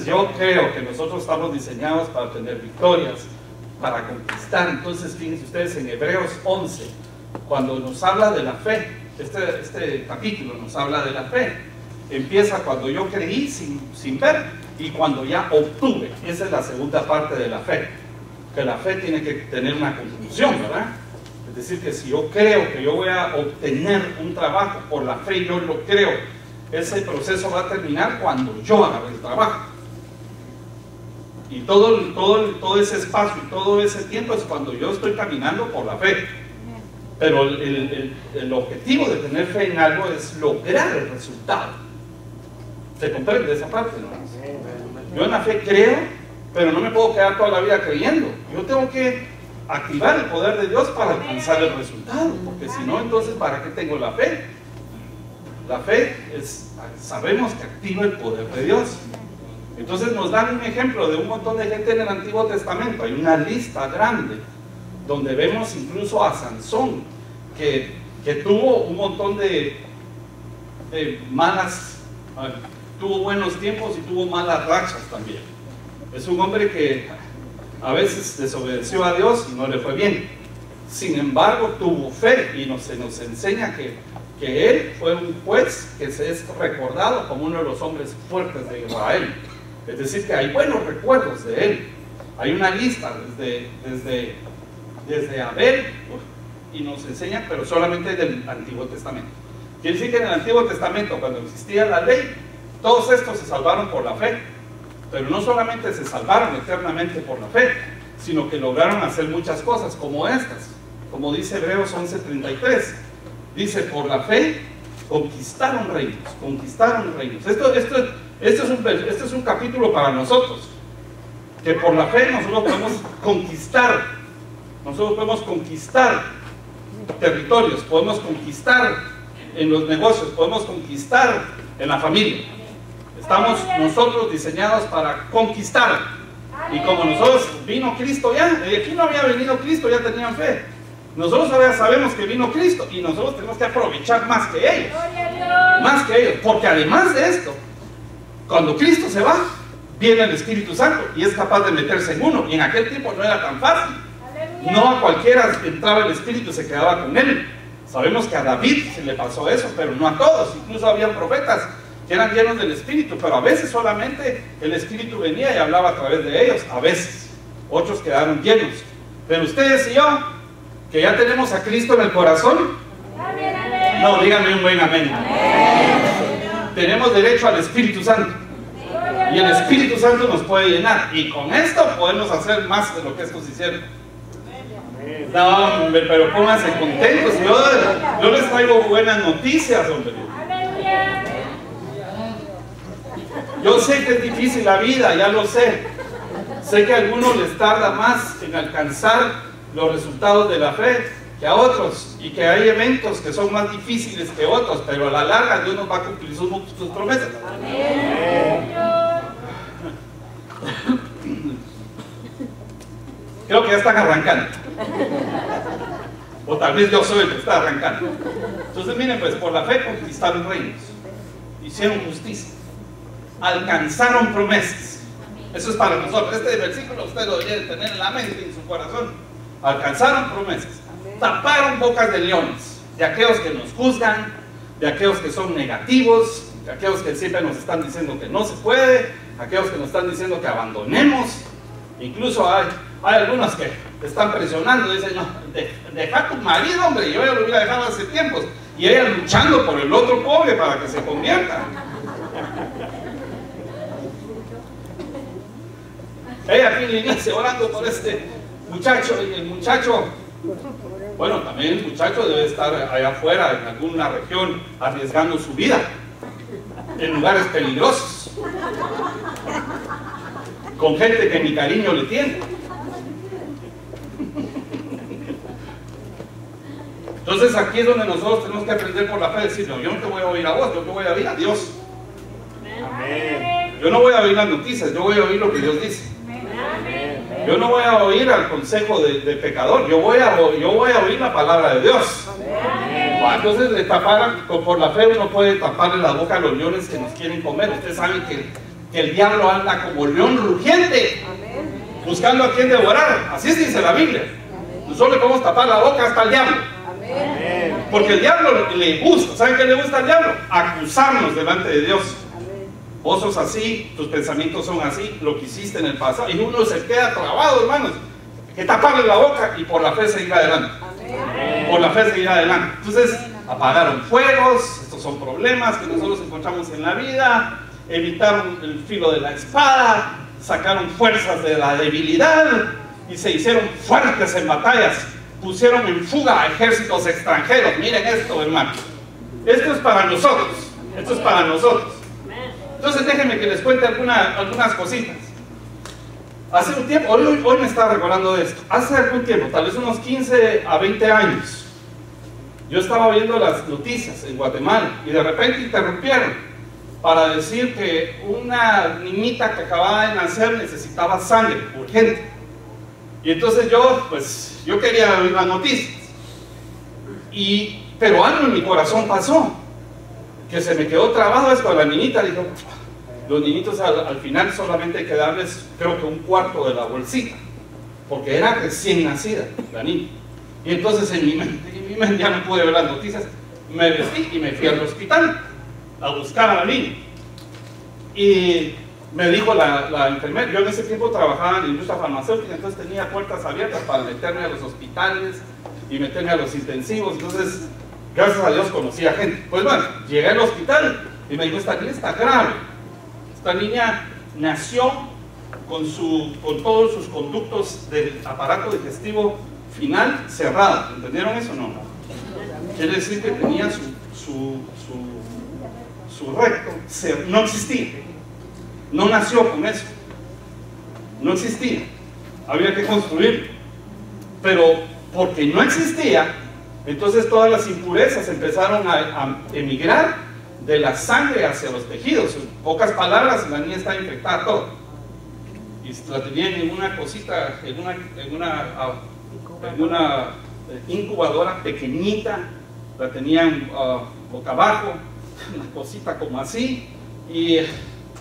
Entonces yo creo que nosotros estamos diseñados para tener victorias, para conquistar. Entonces fíjense ustedes en Hebreos 11, cuando nos habla de la fe, este capítulo nos habla de la fe. Empieza cuando yo creí sin ver y cuando ya obtuve. Esa es la segunda parte de la fe, que la fe tiene que tener una conclusión, ¿verdad? Es decir, que si yo creo que yo voy a obtener un trabajo por la fe, yo lo creo, ese proceso va a terminar cuando yo haga el trabajo. Y todo ese espacio y todo ese tiempo es cuando yo estoy caminando por la fe. Pero el objetivo de tener fe en algo es lograr el resultado. ¿Se comprende esa parte, no? Yo en la fe creo, pero no me puedo quedar toda la vida creyendo. Yo tengo que activar el poder de Dios para alcanzar el resultado, porque si no, entonces ¿para qué tengo la fe? La fe sabemos que activa el poder de Dios. Entonces nos dan un ejemplo de un montón de gente en el Antiguo Testamento. Hay una lista grande donde vemos incluso a Sansón, que tuvo un montón de malas, tuvo buenos tiempos y tuvo malas rachas también. Es un hombre que a veces desobedeció a Dios y no le fue bien. Sin embargo, tuvo fe y se nos enseña que él fue un juez que se es recordado como uno de los hombres fuertes de Israel. Es decir, que hay buenos recuerdos de él. Hay una lista desde Abel, y nos enseña, pero solamente del Antiguo Testamento. Quiere decir que en el Antiguo Testamento, cuando existía la ley, todos estos se salvaron por la fe. Pero no solamente se salvaron eternamente por la fe, sino que lograron hacer muchas cosas como estas. Como dice Hebreos 11:33, dice, por la fe conquistaron reinos, conquistaron reinos. Esto es un capítulo para nosotros, que por la fe nosotros podemos conquistar territorios, podemos conquistar en los negocios, podemos conquistar en la familia. Estamos nosotros diseñados para conquistar. Y como nosotros vino Cristo ya, y aquí no había venido Cristo, ya tenían fe. Nosotros ahora sabemos que vino Cristo y nosotros tenemos que aprovechar más que ellos. Más que ellos, porque además de esto, cuando Cristo se va, viene el Espíritu Santo y es capaz de meterse en uno. Y en aquel tiempo no era tan fácil. No a cualquiera entraba el Espíritu y se quedaba con él. Sabemos que a David se le pasó eso, pero no a todos. Incluso habían profetas que eran llenos del Espíritu, pero a veces solamente el Espíritu venía y hablaba a través de ellos. A veces, otros quedaron llenos. Pero ustedes y yo, que ya tenemos a Cristo en el corazón, no, díganme un buen amén. Tenemos derecho al Espíritu Santo. Y el Espíritu Santo nos puede llenar. Y con esto podemos hacer más de lo que estos hicieron. No, hombre, pero pónganse contentos. Yo les traigo buenas noticias, hombre. Yo sé que es difícil la vida, ya lo sé. Sé que a algunos les tarda más en alcanzar los resultados de la fe que a otros, y que hay eventos que son más difíciles que otros, pero a la larga Dios nos va a cumplir sus promesas. Creo que ya están arrancando, o tal vez yo soy el que está arrancando. Entonces miren, pues por la fe conquistaron reinos, hicieron justicia, alcanzaron promesas. Eso es para nosotros. Este versículo usted lo debe tener en la mente y en su corazón. Alcanzaron promesas, taparon bocas de leones, de aquellos que nos juzgan, de aquellos que son negativos, de aquellos que siempre nos están diciendo que no se puede, aquellos que nos están diciendo que abandonemos. Incluso hay algunos que te están presionando, dicen, no, deja a tu marido, hombre, yo ya lo hubiera dejado hace tiempos, y ella luchando por el otro pobre para que se convierta. Ella aquí en la iglesia orando por este muchacho, y el muchacho, bueno, también el muchacho debe estar allá afuera en alguna región arriesgando su vida en lugares peligrosos con gente que ni cariño le tiene. Entonces aquí es donde nosotros tenemos que aprender por la fe, decir, no, yo no te voy a oír a vos, yo te voy a oír a Dios. Amén. Yo no voy a oír las noticias, yo voy a oír lo que Dios dice. Yo no voy a oír al consejo de pecador, yo voy a oír la palabra de Dios. Entonces por la fe uno puede taparle la boca a los leones que nos quieren comer. Ustedes saben que que el diablo anda como león rugiente, buscando a quien devorar. Así dice la Biblia. Nosotros le podemos tapar la boca hasta al diablo. Porque el diablo le gusta. ¿Saben qué le gusta al diablo? Acusarnos delante de Dios. Vos sos así, tus pensamientos son así, lo que hiciste en el pasado. Y uno se queda trabado, hermanos. Que taparle la boca y por la fe seguir adelante. Por la fe seguir adelante. Entonces, apagaron fuegos. Estos son problemas que nosotros encontramos en la vida. Evitaron el filo de la espada. Sacaron fuerzas de la debilidad y se hicieron fuertes en batallas. Pusieron en fuga a ejércitos extranjeros. Miren esto, hermanos. Esto es para nosotros. Esto es para nosotros. Entonces déjenme que les cuente algunas cositas. Hace un tiempo, hoy me estaba recordando de esto. Hace algún tiempo, tal vez unos 15 a 20 años, yo estaba viendo las noticias en Guatemala y de repente interrumpieron para decir que una niñita que acababa de nacer necesitaba sangre, urgente. Y entonces yo quería oír las noticias. Pero algo en mi corazón pasó, que se me quedó trabado esto a la niñita. Dijo, los niñitos al final solamente hay que darles, creo que un cuarto de la bolsita, porque era recién nacida la niña. Y entonces en mi mente ya no pude ver las noticias, me vestí y me fui al hospital a buscar a la niña. Y me dijo la enfermera, yo en ese tiempo trabajaba en la industria farmacéutica, entonces tenía puertas abiertas para meterme a los hospitales y meterme a los intensivos. Entonces, gracias a Dios conocí a gente. Pues bueno, llegué al hospital y me dijo, esta niña está grave. Esta niña nació con todos sus conductos del aparato digestivo final cerrado. ¿Entendieron eso o no? Quiere decir que tenía su recto, no existía. No nació con eso. No existía. Había que construirlo. Pero porque no existía, entonces todas las impurezas empezaron a emigrar de la sangre hacia los tejidos. En pocas palabras, la niña estaba infectada todo. Y la tenían en una cosita, en una incubadora pequeñita, la tenían boca abajo, una cosita como así, y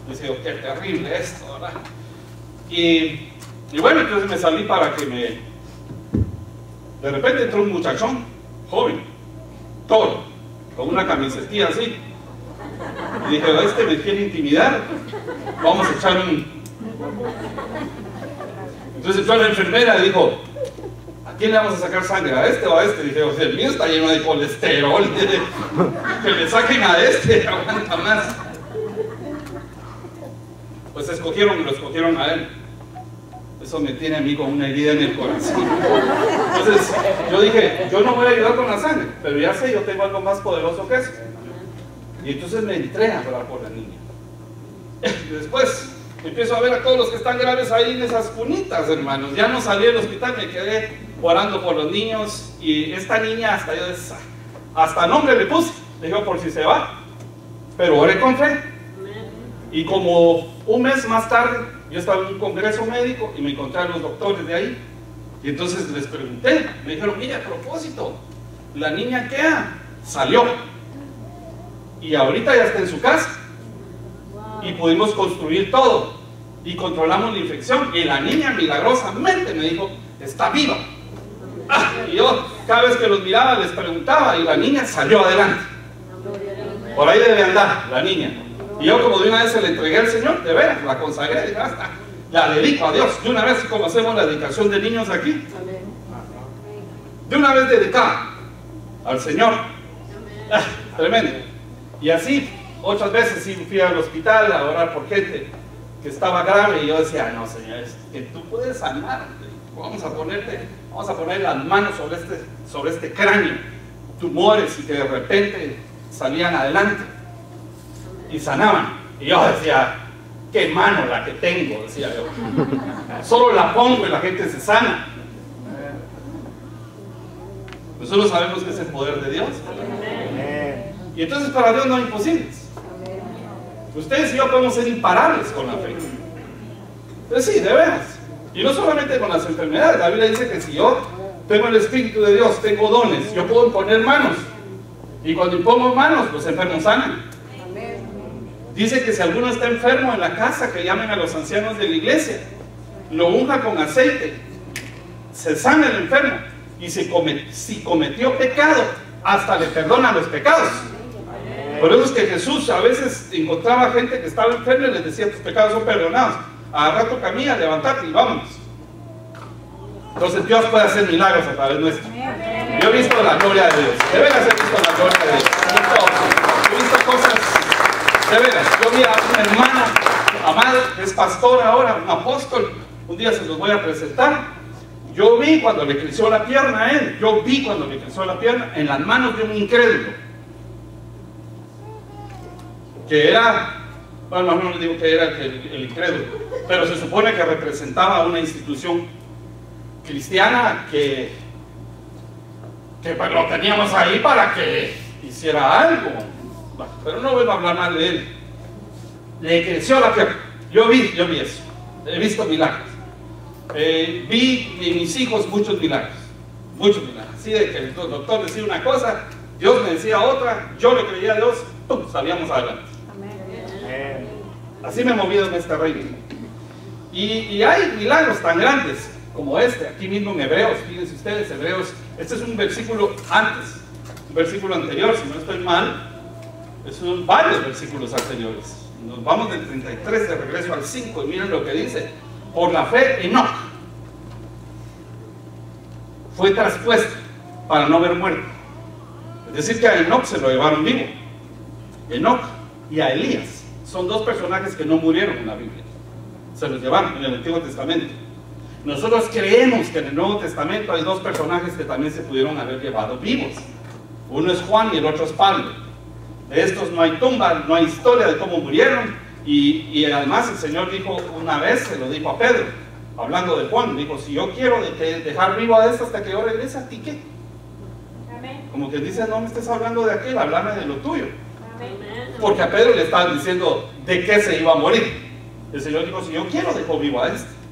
decía, qué terrible esto, ¿verdad? Y bueno, entonces me salí para que de repente entró un muchachón, joven, toro, con una camisetilla así. Y dije, este me quiere intimidar, vamos a echar un... Entonces entró la enfermera y dijo, ¿a quién le vamos a sacar sangre? ¿A este o a este? Dije, o sea, el mío está lleno de colesterol, que le saquen a este, aguanta más. Pues lo escogieron a él. Eso me tiene a mí con una herida en el corazón. Entonces yo dije, yo no voy a ayudar con la sangre, pero ya sé, yo tengo algo más poderoso que eso. Y entonces me entré a orar por la niña. Y después empiezo a ver a todos los que están graves ahí en esas cunitas, hermanos. Ya no salí del hospital, me quedé orando por los niños. Y esta niña, hasta nombre le puse. Le digo, por si se va. Pero oré con fe. Y como un mes más tarde, yo estaba en un congreso médico y me encontré a los doctores de ahí. Y entonces les pregunté, me dijeron, mira, a propósito, la niña ¿qué? Salió. Y ahorita ya está en su casa. Y pudimos construir todo. Y controlamos la infección. Y la niña milagrosamente me dijo, está viva. Y yo cada vez que los miraba les preguntaba y la niña salió adelante. Por ahí debe andar la niña. Y yo como de una vez se la entregué al Señor, de veras, la consagré, dije, hasta la dedico a Dios. De una vez, como hacemos la dedicación de niños aquí, de una vez dedicada al Señor. Tremendo. Y así, otras veces sí fui al hospital a orar por gente que estaba grave y yo decía, no, Señor, es que tú puedes sanar. Vamos a poner las manos sobre este cráneo, tumores, y que de repente salían adelante y sanaban. Y yo decía, qué mano la que tengo, decía yo. Solo la pongo y la gente se sana. Nosotros sabemos que es el poder de Dios. Y entonces para Dios no hay imposibles. Ustedes y yo podemos ser imparables con la fe. Entonces sí, de veras. Y no solamente con las enfermedades. La Biblia dice que si yo tengo el Espíritu de Dios, tengo dones, yo puedo imponer manos. Y cuando impongo manos, los enfermos sanan. Dice que si alguno está enfermo en la casa, que llamen a los ancianos de la iglesia, lo unja con aceite, se sana el enfermo, y si cometió pecado, hasta le perdona los pecados. Por eso es que Jesús a veces encontraba gente que estaba enferma y les decía: tus pecados son perdonados, agarra tu camilla, levantate y vámonos. Entonces Dios puede hacer milagros a través nuestro. Yo he visto la gloria de Dios, de veras he visto la gloria de Dios. He visto cosas, de veras. Yo vi a una hermana amada, es pastor ahora, un apóstol, un día se los voy a presentar. Yo vi cuando le creció la pierna a él, yo vi cuando le creció la pierna en las manos de un incrédulo, que era, bueno, no le digo que era el incrédulo, pero se supone que representaba una institución cristiana que pues lo teníamos ahí para que hiciera algo. Bueno, pero no vuelvo a hablar mal de él. Le creció la pierna. Yo vi eso. He visto milagros. Vi en mis hijos muchos milagros. Muchos milagros. Así de que el doctor decía una cosa, Dios me decía otra, yo le creía a Dios, ¡pum!, salíamos adelante. Amén. Así me he movido en este reino. Y hay milagros tan grandes como este, aquí mismo en Hebreos. Fíjense ustedes, Hebreos, este es un versículo antes, un versículo anterior, si no estoy mal, son varios versículos anteriores. Nos vamos del 33 de regreso al 5 y miren lo que dice: por la fe Enoc fue traspuesto para no ver muerte. Es decir, que a Enoc se lo llevaron vivo. Enoc y a Elías son dos personajes que no murieron en la Biblia, se los llevaron en el Antiguo Testamento. Nosotros creemos que en el Nuevo Testamento hay dos personajes que también se pudieron haber llevado vivos. Uno es Juan y el otro es Pablo. De estos no hay tumba, no hay historia de cómo murieron. Y además el Señor dijo una vez, se lo dijo a Pedro, hablando de Juan, dijo: si yo quiero dejar vivo a este hasta que yo regrese, ¿a ti qué? Amén. Como que dice: no me estés hablando de aquel, háblame de lo tuyo. Amén. Porque a Pedro le estaban diciendo de qué se iba a morir. El Señor dijo: si yo quiero, dejo vivo a este.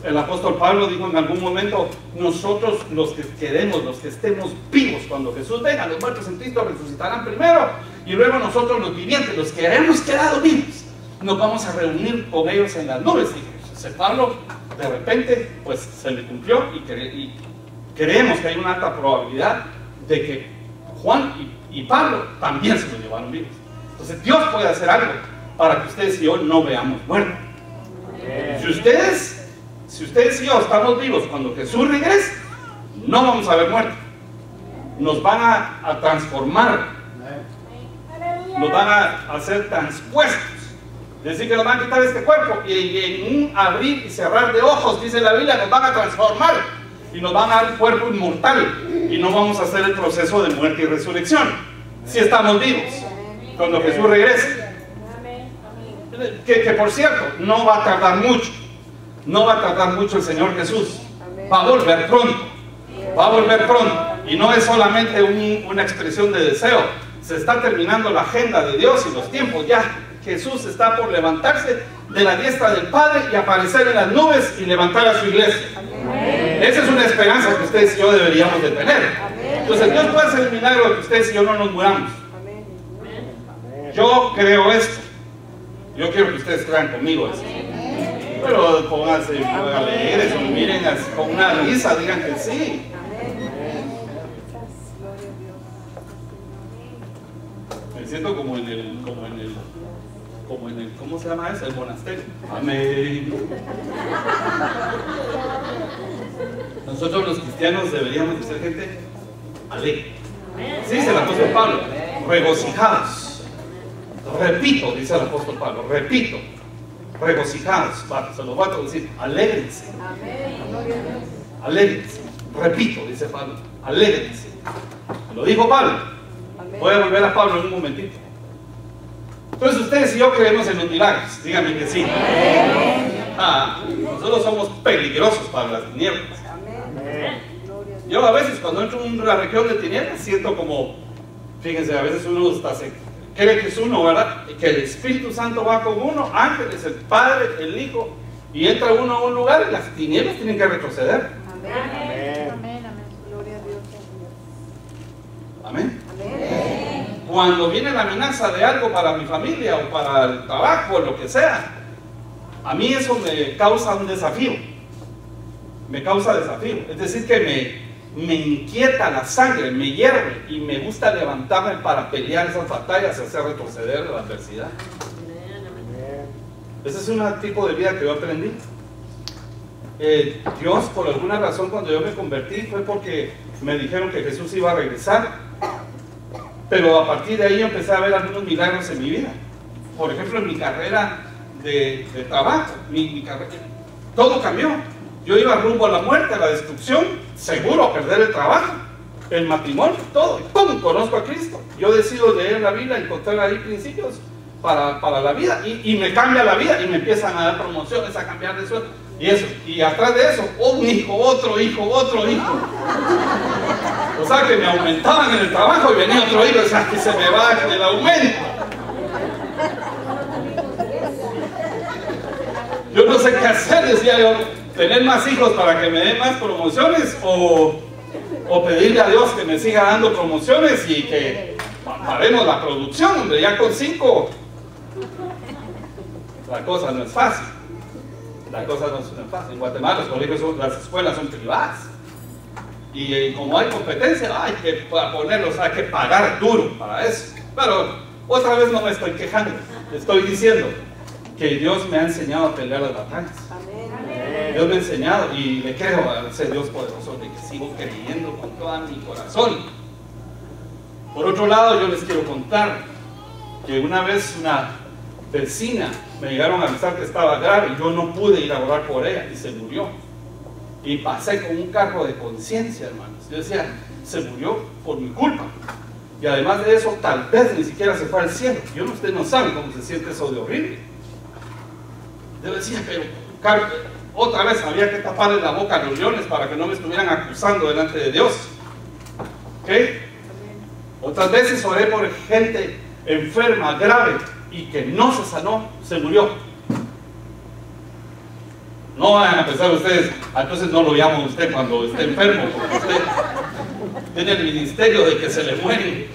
El apóstol Pablo dijo en algún momento: nosotros los que queremos, los que estemos vivos cuando Jesús venga, los muertos en Cristo resucitarán primero, y luego nosotros los vivientes, los que hemos quedado vivos, nos vamos a reunir con ellos en las nubes. Y José Pablo, de repente, pues se le cumplió, y creemos que hay una alta probabilidad de que Juan y Pablo también se lo llevaron vivos. Entonces Dios puede hacer algo para que ustedes y yo no veamos muerto. Si ustedes y yo estamos vivos cuando Jesús regrese, no vamos a ver muerto. Nos van a transformar, nos van a hacer transpuestos. Es decir, que nos van a quitar este cuerpo y en un abrir y cerrar de ojos, dice la Biblia, nos van a transformar y nos van a dar un cuerpo inmortal, y no vamos a hacer el proceso de muerte y resurrección si estamos vivos cuando Jesús regrese. Que por cierto, no va a tardar mucho. No va a tardar mucho el Señor Jesús. Va a volver pronto. Va a volver pronto. Y no es solamente una expresión de deseo. Se está terminando la agenda de Dios y los tiempos. Ya Jesús está por levantarse de la diestra del Padre y aparecer en las nubes y levantar a su iglesia. Amén. Esa es una esperanza que ustedes y yo deberíamos de tener. Amén. Entonces Dios puede hacer el milagro de que ustedes y yo no nos muramos. Amén. Yo creo esto. Yo quiero que ustedes crean conmigo esto. Pero pónganse alegres o miren con una risa, digan que sí. Me siento como en el, ¿cómo se llama eso? El monasterio. Amén. Nosotros los cristianos deberíamos de ser gente alegre. Sí, dice el apóstol Pablo, regocijados. Repito, dice el apóstol Pablo, repito, regocijados. Se los voy a traducir: alégrense. Alégrense. Repito, dice Pablo, alégrense. Lo dijo Pablo. Voy a volver a Pablo en un momentito. Entonces ustedes y yo creemos en los milagros. Díganme que sí. Nosotros somos peligrosos para las tinieblas. Yo a veces cuando entro en una región de tinieblas siento como, fíjense, a veces uno hasta se cree que es uno, ¿verdad? Que el Espíritu Santo va con uno, ángeles, el Padre, el Hijo, y entra uno a un lugar y las tinieblas tienen que retroceder. Amén. Amén. Gloria a Dios. Amén. Amén. cuando viene la amenaza de algo para mi familia o para el trabajo o lo que sea, a mí eso me causa un desafío. Me causa desafío. Es decir, que me inquieta la sangre, me hierve y me gusta levantarme para pelear esas batallas y hacer retroceder la adversidad. Ese es un tipo de vida que yo aprendí. Dios, por alguna razón, cuando yo me convertí, fue porque me dijeron que Jesús iba a regresar. Pero a partir de ahí yo empecé a ver algunos milagros en mi vida. Por ejemplo, en mi carrera de trabajo, mi carrera, todo cambió. Yo iba rumbo a la muerte, a la destrucción, seguro a perder el trabajo, el matrimonio, todo. Y ¡pum! Conozco a Cristo. Yo decido leer la Biblia, encontrar ahí principios para la vida y me cambia la vida y me empiezan a dar promociones, a cambiar de sueldo. Y eso, y atrás de eso, un hijo, otro hijo, otro hijo. O sea que me aumentaban en el trabajo y venía otro hijo, o sea que se me va el aumento. Yo no sé qué hacer, decía yo, tener más hijos para que me den más promociones o pedirle a Dios que me siga dando promociones y que paremos la producción, hombre, ya con 5. La cosa no es fácil. La cosa no es fácil. En Guatemala los colegios las escuelas son privadas. Y como hay competencia, hay que ponerlos, hay que pagar duro para eso. Pero otra vez no me estoy quejando. Estoy diciendo que Dios me ha enseñado a pelear las batallas. Dios me ha enseñado y le creo a ese Dios poderoso de que sigo creyendo con todo mi corazón. Por otro lado, yo les quiero contar que una vez una vecina me llegaron a avisar que estaba grave y yo no pude ir a orar por ella y se murió. Y pasé con un cargo de conciencia, hermanos. Yo decía, se murió por mi culpa. Y además de eso, tal vez ni siquiera se fue al cielo. Ustedes no saben cómo se siente eso de horrible. Yo decía, pero otra vez había que taparle la boca a los leones para que no me estuvieran acusando delante de Dios. ¿Ok? Otras veces oré por gente enferma, grave, y que no se sanó, se murió. No vayan a pensar ustedes, entonces no lo llamo a usted cuando esté enfermo, porque usted tiene el ministerio de que se le muere.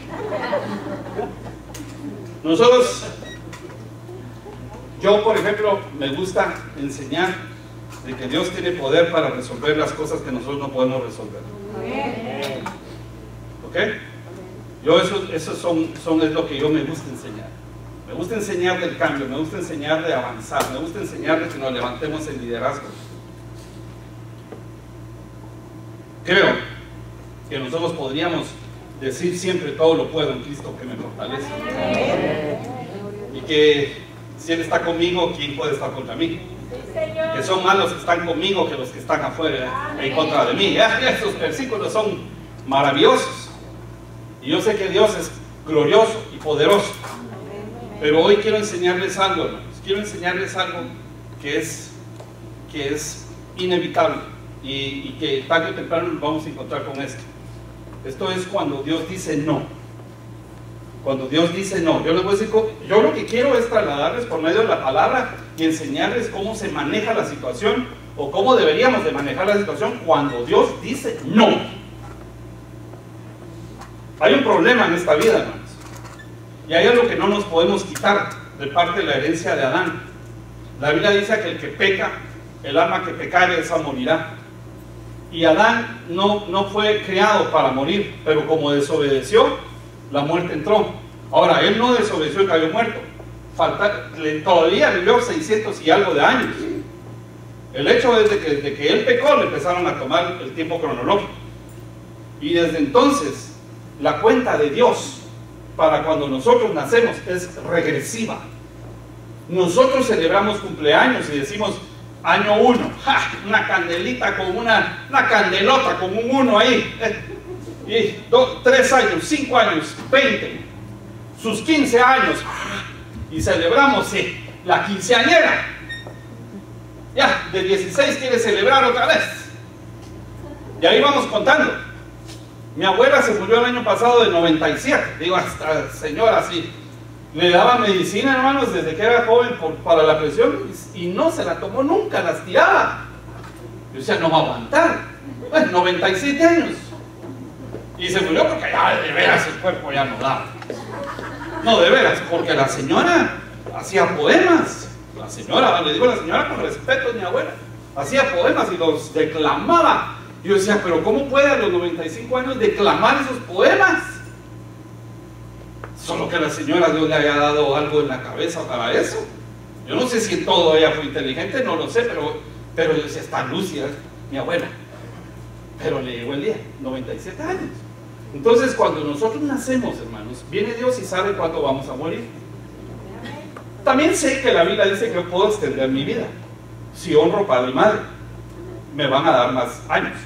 Yo por ejemplo, me gusta enseñar de que Dios tiene poder para resolver las cosas que nosotros no podemos resolver. ¿Ok? Eso es lo que yo me gusta enseñar. Me gusta enseñar del cambio, me gusta enseñar de avanzar, me gusta enseñar de que nos levantemos en liderazgo. Creo que nosotros podríamos decir siempre todo lo puedo en Cristo que me fortalece. Y que si Él está conmigo, ¿quién puede estar contra mí? Que son más los que están conmigo que los que están afuera en contra de mí. Esos versículos son maravillosos. Y yo sé que Dios es glorioso y poderoso. Pero hoy quiero enseñarles algo, hermanos. Quiero enseñarles algo que es inevitable y que tarde o temprano nos vamos a encontrar con esto. Esto es cuando Dios dice no. Cuando Dios dice no. Yo les voy a decir, yo lo que quiero es trasladarles por medio de la palabra y enseñarles cómo se maneja la situación o cómo deberíamos de manejar la situación cuando Dios dice no. Hay un problema en esta vida, hermanos. Y hay algo que no nos podemos quitar de parte de la herencia de Adán. La Biblia dice que el que peca, el alma que pecare, esa morirá. Y Adán no fue creado para morir, pero como desobedeció, la muerte entró. Ahora, él no desobedeció y cayó muerto. Todavía vivió 600 y algo de años. El hecho es de que él pecó, le empezaron a tomar el tiempo cronológico. Y desde entonces, la cuenta de Dios para cuando nosotros nacemos es regresiva. Nosotros celebramos cumpleaños y decimos año 1, una candelita con una candelota con un 1 ahí, y 3 años, 5 años, 20, sus 15 años, y celebramos la quinceañera. Ya, de 16 quiere celebrar otra vez. Y ahí vamos contando. Mi abuela se murió el año pasado de 97. Digo, hasta señora, sí. Le daba medicina, hermanos, desde que era joven para la presión y no se la tomó nunca, las tiraba. Yo decía, no va a aguantar. Bueno, 97 años. Y se murió porque ya de veras el cuerpo ya no daba. No, de veras, porque la señora hacía poemas. La señora, le digo a la señora con respeto, mi abuela, hacía poemas y los declamaba. Yo decía, pero ¿cómo puede a los 95 años declamar esos poemas? Solo que la señora Dios le haya dado algo en la cabeza para eso. Yo no sé si en todo ella fue inteligente, no lo sé, pero yo decía, está lúcida mi abuela. Pero le llegó el día, 97 años. Entonces, cuando nosotros nacemos, hermanos, viene Dios y sabe cuándo vamos a morir. También sé que la Biblia dice que yo puedo extender mi vida. Si honro padre y madre, me van a dar más años.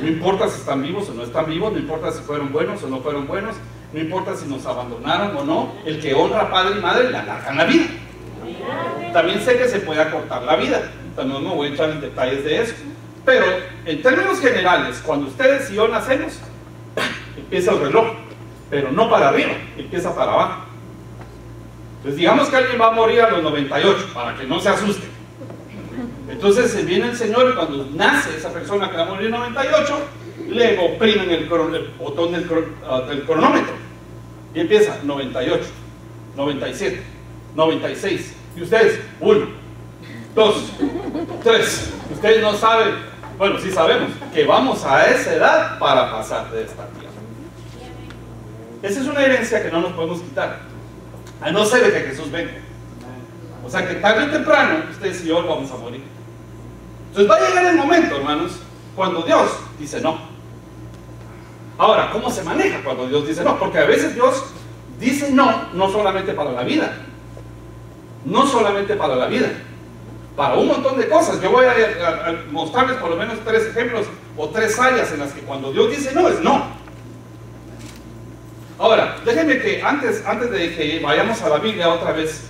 No importa si están vivos o no están vivos, no importa si fueron buenos o no fueron buenos, no importa si nos abandonaron o no, el que honra a padre y madre le alargan la vida. También sé que se puede acortar la vida, también no voy a entrar en detalles de eso. Pero en términos generales, cuando ustedes y yo nacemos, empieza el reloj, pero no para arriba, empieza para abajo. Entonces digamos que alguien va a morir a los 98, para que no se asuste. Entonces viene el Señor y cuando nace esa persona que va a morir a 98, le oprimen el botón del cronómetro y empieza 98, 97, 96 y ustedes 1, 2, 3. Ustedes no saben, bueno, sí sabemos que vamos a esa edad para pasar de esta tierra. Esa es una herencia que no nos podemos quitar, a no ser de que Jesús venga. O sea que tarde o temprano ustedes y yo vamos a morir. Entonces va a llegar el momento, hermanos, cuando Dios dice no. Ahora, ¿cómo se maneja cuando Dios dice no? Porque a veces Dios dice no, no solamente para la vida. No solamente para la vida. Para un montón de cosas. Yo voy a mostrarles por lo menos 3 ejemplos o 3 áreas en las que cuando Dios dice no, es no. Ahora, déjenme que antes de que vayamos a la Biblia otra vez,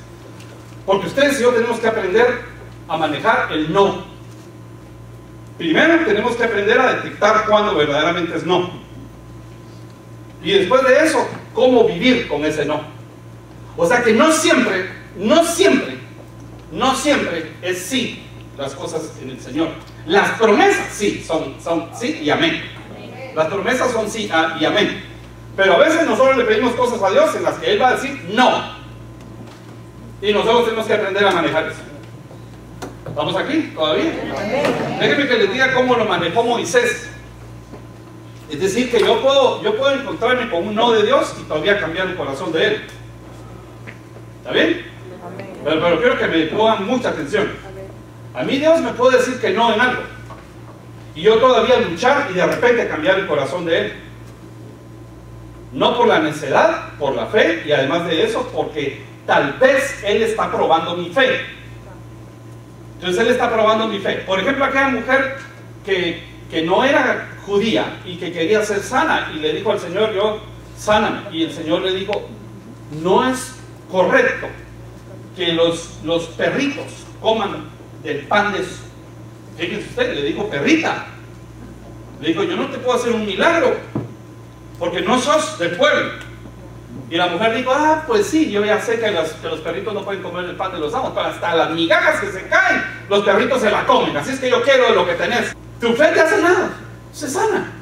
porque ustedes y yo tenemos que aprender a manejar el no. Primero tenemos que aprender a detectar cuándo verdaderamente es no. Y después de eso, cómo vivir con ese no. O sea que no siempre es sí las cosas en el Señor. Las promesas sí, son sí y amén. Las promesas son sí y amén. Pero a veces nosotros le pedimos cosas a Dios en las que Él va a decir no. Y nosotros tenemos que aprender a manejar eso. ¿Estamos aquí todavía? Déjenme que les diga cómo lo manejó Moisés. Es decir, que yo puedo encontrarme con un no de Dios y todavía cambiar el corazón de Él. ¿Está bien? Pero quiero que me pongan mucha atención. A mí Dios me puede decir que no en algo y yo todavía luchar y de repente cambiar el corazón de Él. No por la necedad, por la fe, y además de eso, porque tal vez Él está probando mi fe. Entonces Él está probando mi fe. Por ejemplo, aquella mujer que no era judía y que quería ser sana y le dijo al Señor, yo, sáname. Y el Señor le dijo, no es correcto que los perritos coman del pan de eso. Fíjense usted, le dijo, perrita. Le dijo, yo no te puedo hacer un milagro porque no sos del pueblo. Y la mujer dijo, pues sí, yo ya sé que los perritos no pueden comer el pan de los amos, pero hasta las migajas que se caen, los perritos se la comen, así es que yo quiero lo que tenés. Tu fe te hace nada, se sana.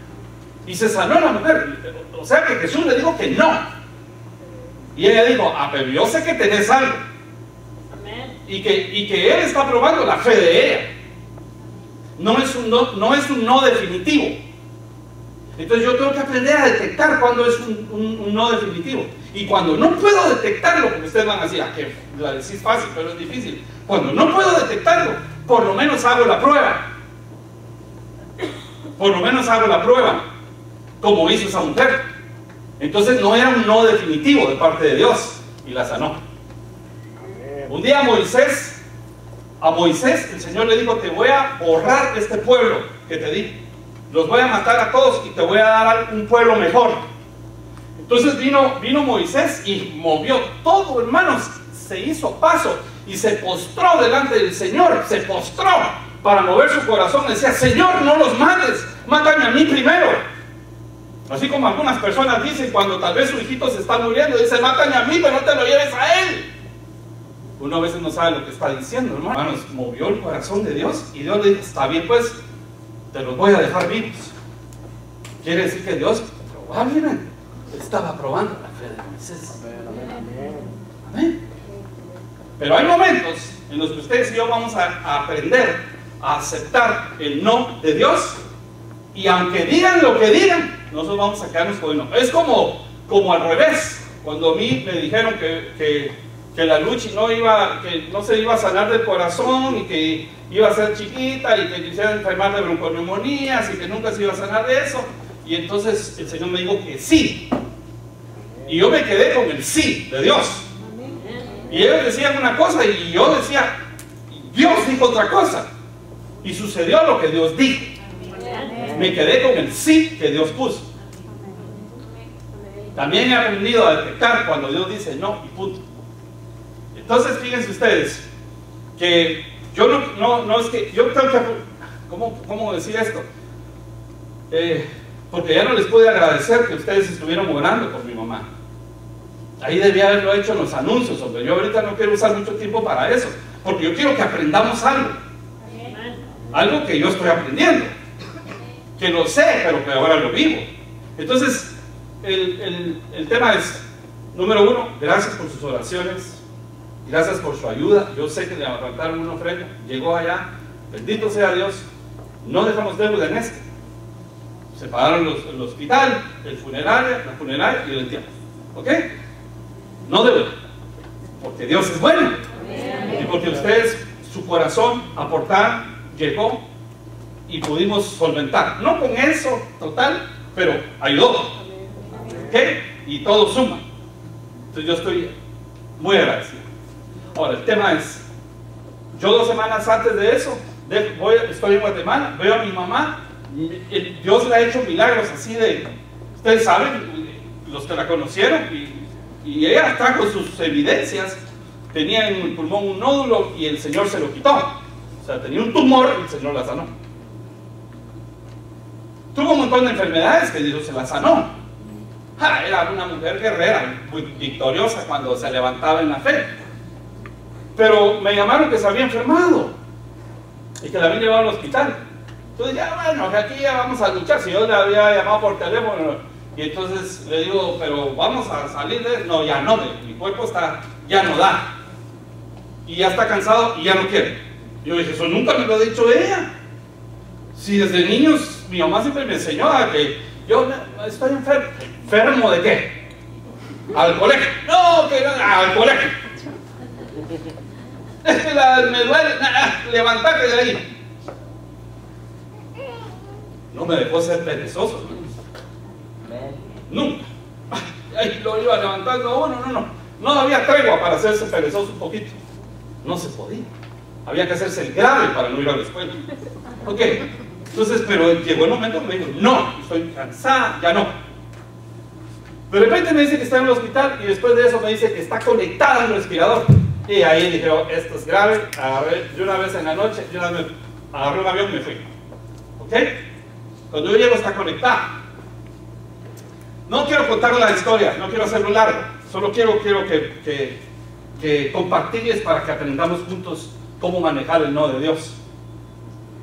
Y se sanó la mujer. O sea que Jesús le dijo que no. Y ella dijo, pero yo sé que tenés algo. Y que Él está probando la fe de ella. No es un no definitivo. Entonces yo tengo que aprender a detectar cuando es un no definitivo. Y cuando no puedo detectarlo, porque ustedes van a decir, que la decís fácil, pero es difícil. Cuando no puedo detectarlo, por lo menos hago la prueba. Por lo menos hago la prueba, como hizo esa mujer. Entonces no era un no definitivo de parte de Dios, y la sanó. Un día a Moisés el Señor le dijo, te voy a borrar este pueblo que te di. Los voy a matar a todos y te voy a dar un pueblo mejor. Entonces vino Moisés y movió todo, hermanos. Se hizo paso y se postró delante del Señor. Se postró para mover su corazón. Decía, Señor, no los mates, mátame a mí primero. Así como algunas personas dicen cuando tal vez su hijito se está muriendo, dice, mátame a mí, pero no te lo lleves a él. Uno a veces no sabe lo que está diciendo, hermanos. Movió el corazón de Dios y Dios le dijo, está bien, pues te los voy a dejar vivos. Quiere decir que Dios probablemente estaba probando la fe de Moisés. Amén. Pero hay momentos en los que ustedes y yo vamos a aprender a aceptar el no de Dios, y aunque digan lo que digan, nosotros vamos a quedarnos con el no. Es como al revés. Cuando a mí me dijeron que la Luchi que no se iba a sanar del corazón, y que iba a ser chiquita, y que quisiera enfermar de bronconeumonías, y que nunca se iba a sanar de eso, y entonces el Señor me dijo que sí, y yo me quedé con el sí de Dios. Y ellos decían una cosa y yo decía, Dios dijo otra cosa, y sucedió lo que Dios dijo. Me quedé con el sí que Dios puso. También he aprendido a detectar cuando Dios dice no y punto. Entonces fíjense ustedes que yo no es que yo tengo que, ¿cómo decir esto? Porque ya no les pude agradecer que ustedes estuvieron orando por mi mamá. Ahí debía haberlo hecho en los anuncios, hombre. Yo ahorita no quiero usar mucho tiempo para eso, porque yo quiero que aprendamos algo que yo estoy aprendiendo, que lo sé, pero que ahora lo vivo. Entonces el tema es, número uno, gracias por sus oraciones, gracias por su ayuda. Yo sé que le levantaron una ofrenda, llegó allá, bendito sea Dios. No dejamos deuda en esto. Se pagaron el hospital, la funeraria y el entierro. ¿Ok? No deuda, porque Dios es bueno. Y porque ustedes, su corazón, aportar, llegó y pudimos solventar. No con eso total, pero ayudó. ¿Ok? Y todo suma. Entonces yo estoy muy agradecido. Ahora, el tema es, yo 2 semanas antes de eso, estoy en Guatemala, veo a mi mamá, Dios le ha hecho milagros así de, ustedes saben, los que la conocieron, y ella está con sus evidencias. Tenía en el pulmón un nódulo y el Señor se lo quitó. O sea, tenía un tumor y el Señor la sanó. Tuvo un montón de enfermedades que Dios se la sanó. Era una mujer guerrera, muy victoriosa cuando se levantaba en la fe. Pero me llamaron que se había enfermado y que la habían llevado al hospital. Entonces ya, bueno, que aquí ya vamos a luchar. Si yo le había llamado por teléfono, y entonces le digo, pero vamos a salir de... No, ya no, mi cuerpo ya no da. Y ya está cansado y ya no quiere. Yo dije, eso nunca me lo ha dicho ella. Si desde niños mi mamá siempre me enseñó a que yo estoy enfermo. ¿Enfermo de qué? Al colegio. No, que no, al colegio. Es que me duele, levantate de ahí. No me dejó ser perezoso, ¿no? Nunca. Ahí lo iba levantando uno, no había tregua para hacerse perezoso un poquito. No se podía. Había que hacerse el grave para no ir a la escuela. Ok. Entonces, pero llegó el momento que me dijo, no, estoy cansada, ya no. De repente me dice que está en el hospital, y después de eso me dice que está conectada al respirador. Y ahí dije, oh, esto es grave. Yo una vez en la noche, yo agarré un avión y me fui. ¿Ok? Cuando yo llego está conectada. No quiero contar la historia, no quiero hacerlo largo. Solo quiero que compartirles para que aprendamos juntos cómo manejar el no de Dios.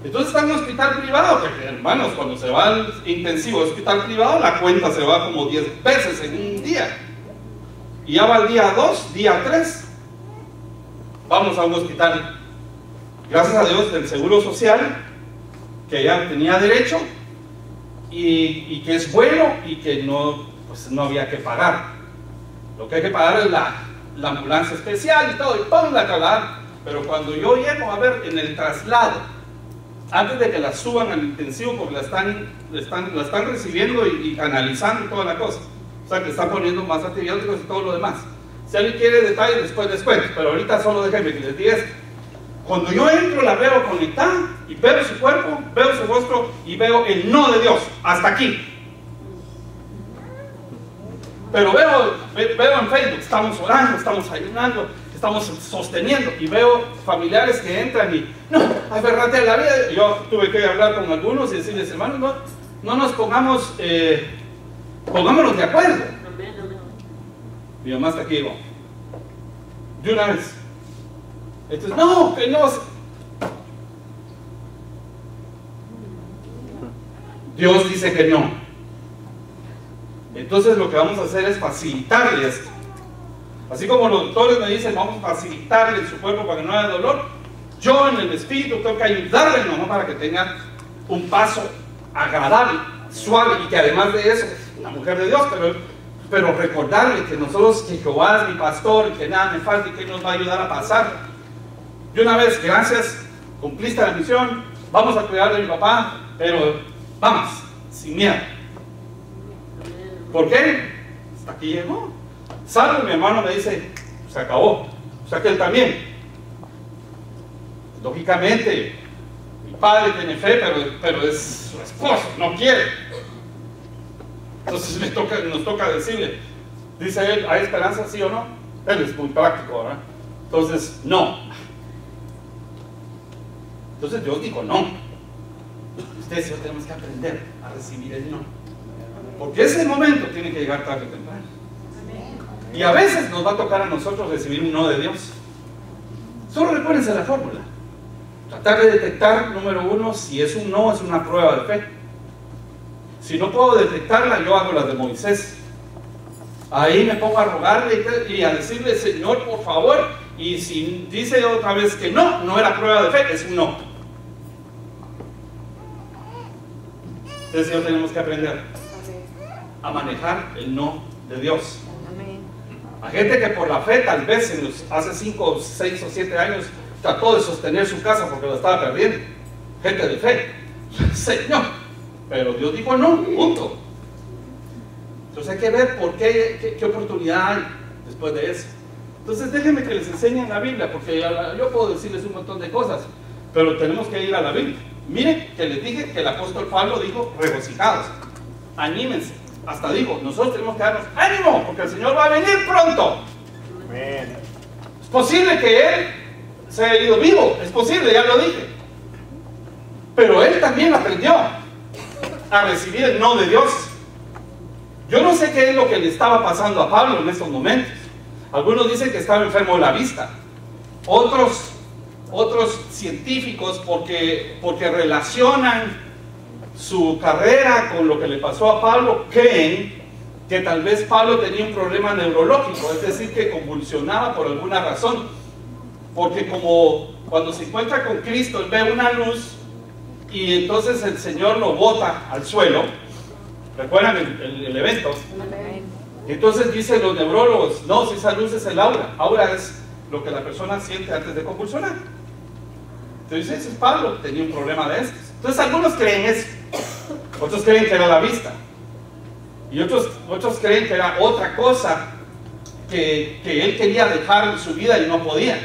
Entonces está en un hospital privado, que hermanos, cuando se va al intensivo hospital privado, la cuenta se va como 10 veces en un día. Y ya va el día 2, día 3. Vamos a un hospital, gracias a Dios, del Seguro Social, que ya tenía derecho, y que es bueno, y que no había que pagar. Lo que hay que pagar es la ambulancia especial y todo, y todo la trasladar. Pero cuando yo llego a ver en el traslado, antes de que la suban al intensivo, porque la están recibiendo y analizando toda la cosa, o sea que están poniendo más antibióticos y todo lo demás. Si alguien quiere detalles, después les cuento, pero ahorita solo déjenme que les diga esto. Cuando yo entro, la veo conectada y veo su cuerpo, veo su rostro y veo el no de Dios, hasta aquí. Pero veo en Facebook, estamos orando, estamos ayunando, estamos sosteniendo, y veo familiares que entran y, no, aferrate a la vida. Yo tuve que hablar con algunos y decirles, hermanos, no nos pongámonos de acuerdo. Mi mamá está aquí, digo, de una vez. Entonces, no, que no. Dios dice que no. Entonces lo que vamos a hacer es facilitarle esto. Así como los doctores me dicen, vamos a facilitarle en su cuerpo para que no haya dolor, yo en el espíritu tengo que ayudarle a mi mamá para que tenga un paso agradable, suave, y que además de eso, una mujer de Dios, pero recordarle que nosotros, que Jehová es mi pastor, que nada me falta y que Él nos va a ayudar a pasar. Y una vez, gracias, cumpliste la misión, vamos a cuidar de mi papá, pero vamos, sin miedo. ¿Por qué? Hasta aquí llegó. Salvo mi hermano me dice, se acabó. O sea que él también. Lógicamente, mi padre tiene fe, pero es su esposo, no quiere. Entonces nos toca decirle, dice él, ¿hay esperanza, sí o no? Él es muy práctico, ¿verdad? Entonces, no. Entonces Dios dijo, no. Ustedes y yo tenemos que aprender a recibir el no. Porque ese momento tiene que llegar tarde o temprano. Y a veces nos va a tocar a nosotros recibir un no de Dios. Solo recuérdense la fórmula. Tratar de detectar, número uno, si es un no, es una prueba de fe. Si no puedo detectarla, yo hago las de Moisés. Ahí me pongo a rogarle y a decirle, Señor, por favor. Y si dice otra vez que no, no era prueba de fe, es un no. Entonces, Señor, tenemos que aprender a manejar el no de Dios. A gente que por la fe, tal vez hace 5, 6 o 7 años, trató de sostener su casa porque la estaba perdiendo. Gente de fe. Señor. Pero Dios dijo no, punto. Entonces hay que ver por qué oportunidad hay después de eso. Entonces déjenme que les enseñen la Biblia, porque yo puedo decirles un montón de cosas, pero tenemos que ir a la Biblia. Miren que les dije que el apóstol Pablo dijo, regocijados, anímense. Hasta dijo, nosotros tenemos que darnos ánimo, porque el Señor va a venir pronto. Amén. Es posible que Él se haya ido vivo, es posible, ya lo dije. Pero Él también aprendió a recibir el no de Dios. Yo no sé qué es lo que le estaba pasando a Pablo en estos momentos. Algunos dicen que estaba enfermo de la vista. Otros científicos porque relacionan su carrera con lo que le pasó a Pablo, creen que tal vez Pablo tenía un problema neurológico, es decir, que convulsionaba por alguna razón, porque como cuando se encuentra con Cristo, él ve una luz y entonces el Señor lo bota al suelo. ¿Recuerdan el evento? Entonces dicen los neurólogos, no, si esa luz es el aura. Aura es lo que la persona siente antes de convulsionar. Entonces ese es Pablo, tenía un problema de estos. Entonces algunos creen eso, otros creen que era la vista, y otros creen que era otra cosa que él quería dejar en su vida y no podía.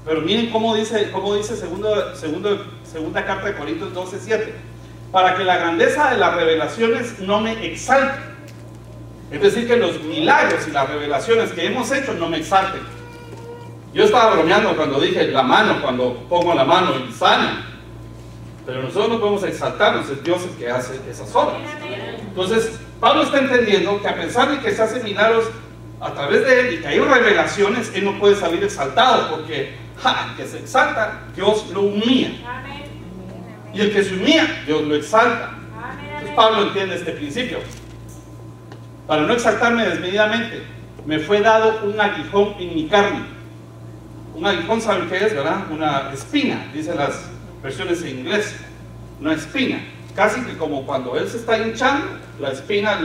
Pero miren cómo dice segunda carta de Corintios 12:7, para que la grandeza de las revelaciones no me exalte. Es decir, que los milagros y las revelaciones que hemos hecho no me exalten. Yo estaba bromeando cuando dije la mano, cuando pongo la mano y sana. Pero nosotros no podemos exaltarnos, es Dios el que hace esas obras. Entonces, Pablo está entendiendo que a pesar de que se hacen milagros a través de él y que hay revelaciones, él no puede salir exaltado, porque el que se exalta, Dios lo humilla. Y el que se humilla, Dios lo exalta. Entonces Pablo entiende este principio. Para no exaltarme desmedidamente, me fue dado un aguijón en mi carne. Un aguijón, ¿saben qué es, verdad? Una espina, dicen las versiones en inglés. Una espina. Casi que como cuando él se está hinchando, la espina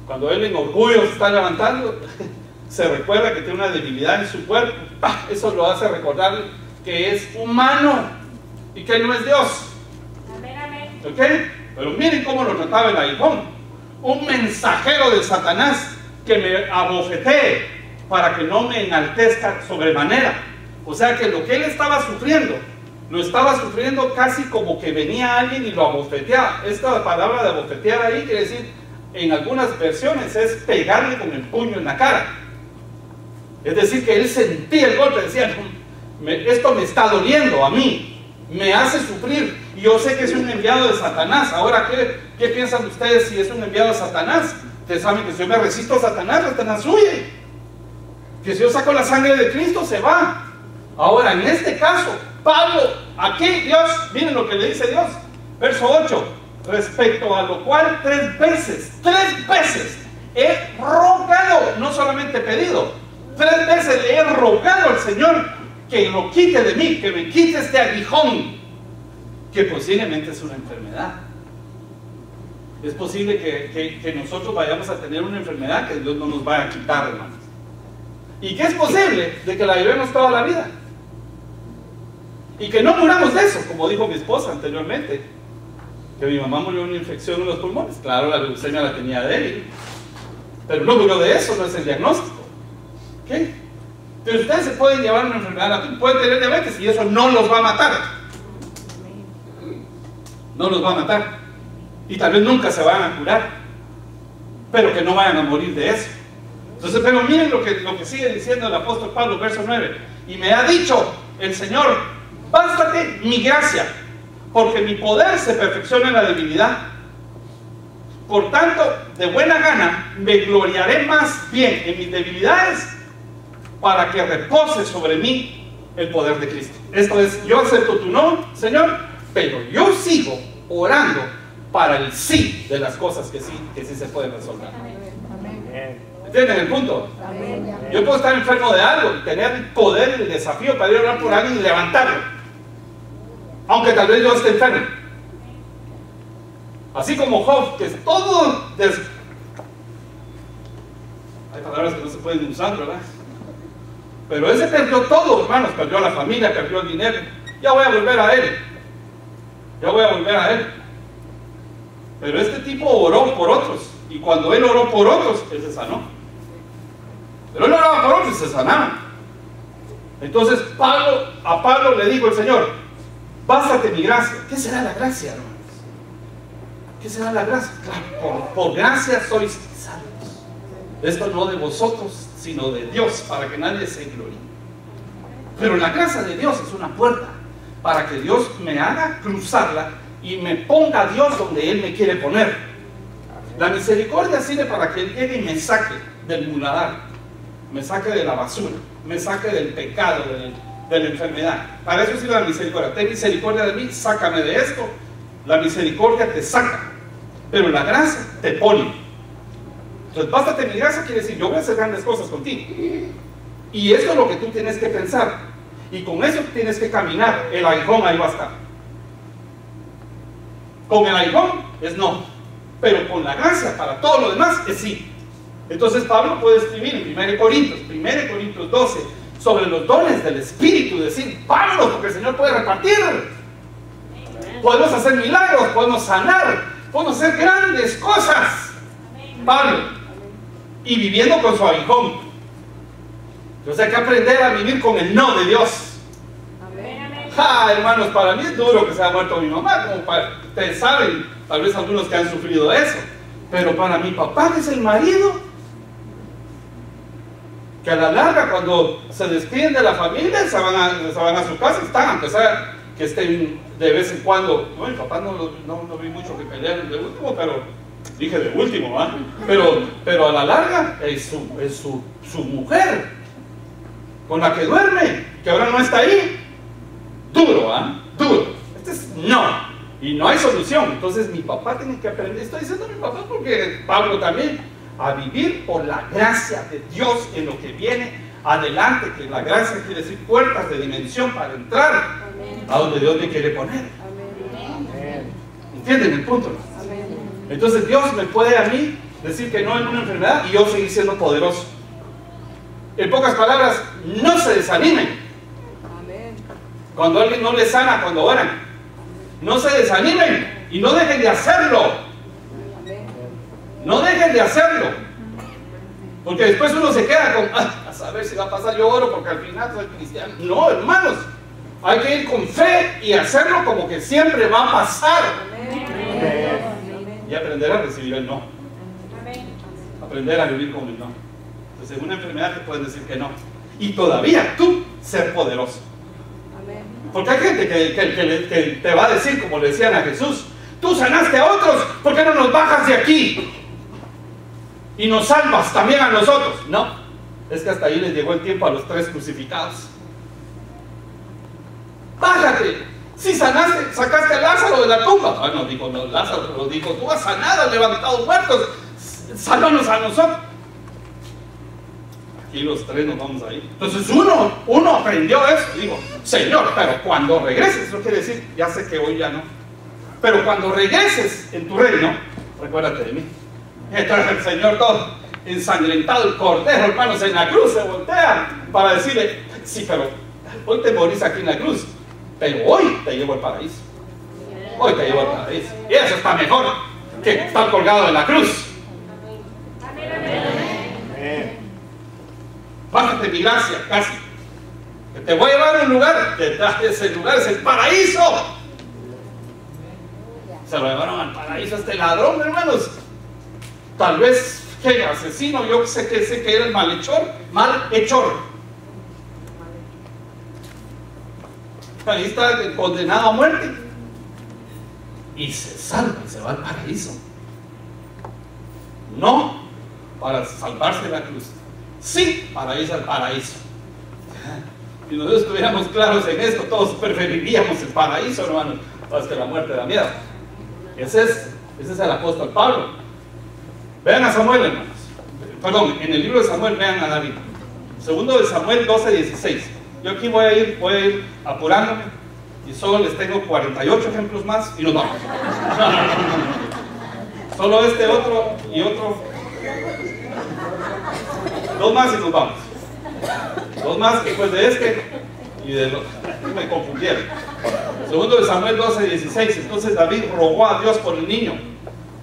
cuando él en orgullo se está levantando, se recuerda que tiene una debilidad en su cuerpo. Eso lo hace recordar que es humano y que no es Dios. ¿Ok? Pero miren cómo lo trataba el aguijón. Un mensajero de Satanás que me abofetee para que no me enaltezca sobremanera. O sea que lo que él estaba sufriendo, lo estaba sufriendo casi como que venía alguien y lo abofeteaba. Esta palabra de abofetear ahí quiere decir, en algunas versiones, es pegarle con el puño en la cara. Es decir, que él sentía el golpe, decía, esto me está doliendo a mí, me hace sufrir, y yo sé que es un enviado de Satanás. Ahora, ¿qué piensan ustedes si es un enviado de Satanás? Ustedes saben que si yo me resisto a Satanás, Satanás huye. Que si yo saco la sangre de Cristo, se va. Ahora, en este caso, Pablo, aquí Dios, miren lo que le dice Dios, verso 8, respecto a lo cual 3 veces he rogado, no solamente pedido, 3 veces le he rogado al Señor que lo quite de mí, que me quite este aguijón, que posiblemente es una enfermedad. Es posible que nosotros vayamos a tener una enfermedad que Dios no nos vaya a quitar, hermanos. Y que es posible de que la llevemos toda la vida. Y que no muramos de eso, como dijo mi esposa anteriormente, que mi mamá murió de una infección en los pulmones. Claro, la leucemia la tenía débil, pero no murió de eso, no es el diagnóstico. ¿Okay? Pero ustedes se pueden llevar una enfermedad, pueden tener diabetes y eso no los va a matar. No los va a matar. Y tal vez nunca se van a curar, pero que no vayan a morir de eso. Entonces, pero miren lo que sigue diciendo el apóstol Pablo, verso 9. Y me ha dicho el Señor: bástate mi gracia, porque mi poder se perfecciona en la debilidad. Por tanto, de buena gana me gloriaré más bien en mis debilidades, para que repose sobre mí el poder de Cristo. Esto es, yo acepto tu no, Señor, pero yo sigo orando para el sí de las cosas que sí se pueden resolver. ¿Entienden el punto? Yo puedo estar enfermo de algo y tener el poder y el desafío para ir a orar por alguien y levantarlo, aunque tal vez yo esté enfermo. Así como Job, que es todo hay palabras que no se pueden usar, ¿verdad? Pero ese perdió todo, hermanos. Perdió a la familia, perdió el dinero. Ya voy a volver a él. Ya voy a volver a él. Pero este tipo oró por otros. Y cuando él oró por otros, él se sanó. Pero él oraba por otros y se sanaba. Entonces a Pablo le dijo el Señor: bástate mi gracia. ¿Qué será la gracia, hermanos? ¿Qué será la gracia? Claro, por gracia sois salvos. Esto no de vosotros, sino de Dios, para que nadie se gloríe. Pero la gracia de Dios es una puerta para que Dios me haga cruzarla y me ponga a Dios donde Él me quiere poner. La misericordia sirve para que Él llegue y me saque del muladar, me saque de la basura, me saque del pecado, de la enfermedad. Para eso sirve la misericordia. Ten misericordia de mí, sácame de esto. La misericordia te saca, pero la gracia te pone. Entonces, bástate mi gracia quiere decir: yo voy a hacer grandes cosas contigo. Y esto es lo que tú tienes que pensar. Y con eso tienes que caminar. El aguijón ahí va a estar. Con el aguijón es no. Pero con la gracia para todo lo demás es sí. Entonces Pablo puede escribir en 1 Corintios 12 sobre los dones del Espíritu. Decir: Pablo, porque el Señor puede repartir. Podemos hacer milagros, podemos sanar, podemos hacer grandes cosas. Pablo. Y viviendo con su aguijón. Entonces hay que aprender a vivir con el no de Dios. Hermanos, para mí es duro que se haya muerto mi mamá, como ustedes saben, tal vez algunos que han sufrido eso. Pero para mi papá, que es el marido, que a la larga, cuando se despiden de la familia, se van a su casa, están, aunque sea que estén de vez en cuando. No, mi papá no vi mucho que pelearon de último, pero dije de último, ¿va? Pero a la larga es su mujer con la que duerme, que ahora no está ahí. Duro, ¿va? Duro. Este es no. Y no hay solución. Entonces mi papá tiene que aprender. Estoy diciendo mi papá porque Pablo también, a vivir por la gracia de Dios en lo que viene adelante, que la gracia quiere decir puertas de dimensión para entrar a donde Dios me quiere poner. ¿Entienden el punto? Entonces Dios me puede a mí decir que no en una enfermedad y yo seguir siendo poderoso. En pocas palabras, no se desanimen. Cuando alguien no les sana cuando oran, no se desanimen y no dejen de hacerlo. No dejen de hacerlo. Porque después uno se queda con: a saber si va a pasar, yo oro porque al final soy cristiano. No, hermanos, hay que ir con fe y hacerlo como que siempre va a pasar. Y aprender a recibir el no. Aprender a vivir con el no. Entonces en una enfermedad te pueden decir que no. Y todavía tú ser poderoso. Porque hay gente que te va a decir, como le decían a Jesús: tú sanaste a otros, ¿por qué no nos bajas de aquí? Y nos salvas también a nosotros. No, es que hasta ahí les llegó el tiempo a los 3 crucificados. Bájate, Si sanaste, sacaste a Lázaro de la tumba. Bueno, dijo no, Lázaro, pero dijo, tú has sanado, has levantado muertos, sálvanos a nosotros. Aquí los tres nos vamos a ir. Entonces uno aprendió eso, digo, Señor, pero cuando regreses, eso quiere decir, ya sé que hoy ya no, pero cuando regreses en tu reino, recuérdate de mí. Entonces el Señor todo ensangrentado, el cordero, hermanos, en la cruz se voltea para decirle, sí, pero hoy te morís aquí en la cruz, pero hoy te llevo al paraíso. Hoy te llevo al paraíso. Y eso está mejor que estar colgado en la cruz. Bájate mi gracia, casi. Que te voy a llevar a un lugar, detrás de ese lugar es el paraíso. Se lo llevaron al paraíso a este ladrón, hermanos. Tal vez, ¿qué? Asesino, yo sé que era el malhechor. Ahí está condenado a muerte. Y se salva y se va al paraíso. No para salvarse de la cruz. Sí, para irse al paraíso. Si nosotros estuviéramos claros en esto, todos preferiríamos el paraíso, hermanos, más que la muerte da miedo. Ese es el apóstol Pablo. Vean a Samuel, hermanos. Perdón, en el libro de Samuel vean a David. Segundo de Samuel 12:16. Yo aquí voy a ir apurándome y solo les tengo 48 ejemplos más y nos vamos. Solo este, otro y otro. Dos más y nos vamos. Dos más después de este y del otro. Me confundieron. Segundo de Samuel 12:16. Entonces David rogó a Dios por el niño.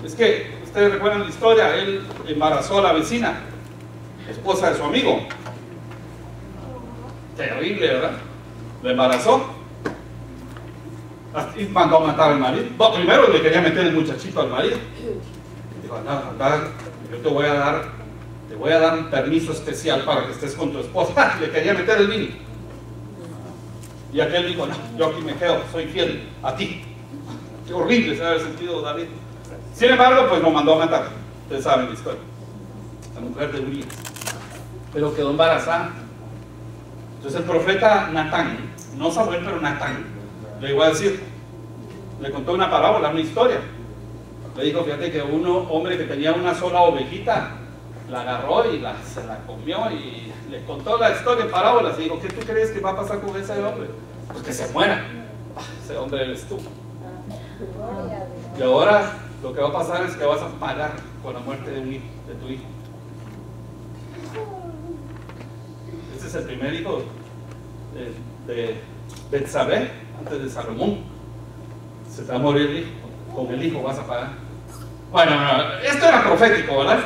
Es que ustedes recuerdan la historia. Él embarazó a la vecina, esposa de su amigo. Terrible, ¿verdad? Lo embarazó y mandó a matar al marido. Bueno, primero le quería meter el muchachito al marido. Dijo, anda, yo te voy a dar un permiso especial para que estés con tu esposa. Le quería meter el niño. Y aquel dijo, no, yo aquí me quedo, soy fiel a ti. Qué horrible se debe haber sentido David. Sin embargo, pues lo mandó a matar. Ustedes saben la historia. La mujer de Urías. Pero quedó embarazada. Entonces el profeta Natán, no Samuel, pero Natán, le iba a decir, le contó una parábola, una historia. Le dijo, fíjate que hombre que tenía una sola ovejita, la agarró y se la comió y le contó la historia en parábolas. Y dijo, ¿qué tú crees que va a pasar con ese hombre? Pues que se muera. Ese hombre eres tú. Y ahora lo que va a pasar es que vas a pagar con la muerte de tu hijo. Este es el primer hijo de Betsabé, antes de Salomón. Se te va a morir el hijo, con el hijo vas a pagar. Bueno, esto era profético, ¿verdad?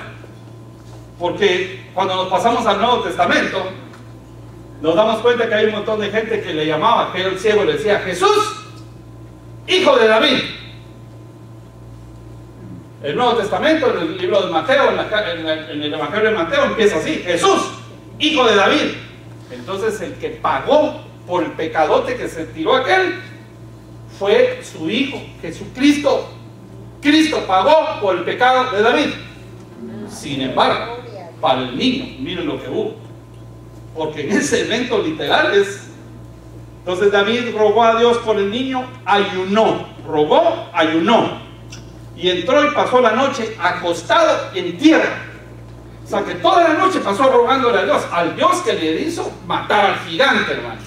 Porque cuando nos pasamos al Nuevo Testamento, nos damos cuenta que hay un montón de gente que le llamaba, que era el ciego, y le decía, Jesús, hijo de David. El Nuevo Testamento, en el libro de Mateo, en el Evangelio de Mateo, empieza así, Jesús, hijo de David. Entonces el que pagó por el pecadote que se tiró aquel, fue su hijo, Jesucristo. Cristo pagó por el pecado de David. Sin embargo, para el niño, miren lo que hubo. Porque en ese evento literal es... Entonces David rogó a Dios por el niño, ayunó. Rogó, ayunó. Y entró y pasó la noche acostado en tierra. O sea que toda la noche pasó rogándole a Dios. Al Dios que le hizo matar al gigante, hermanos.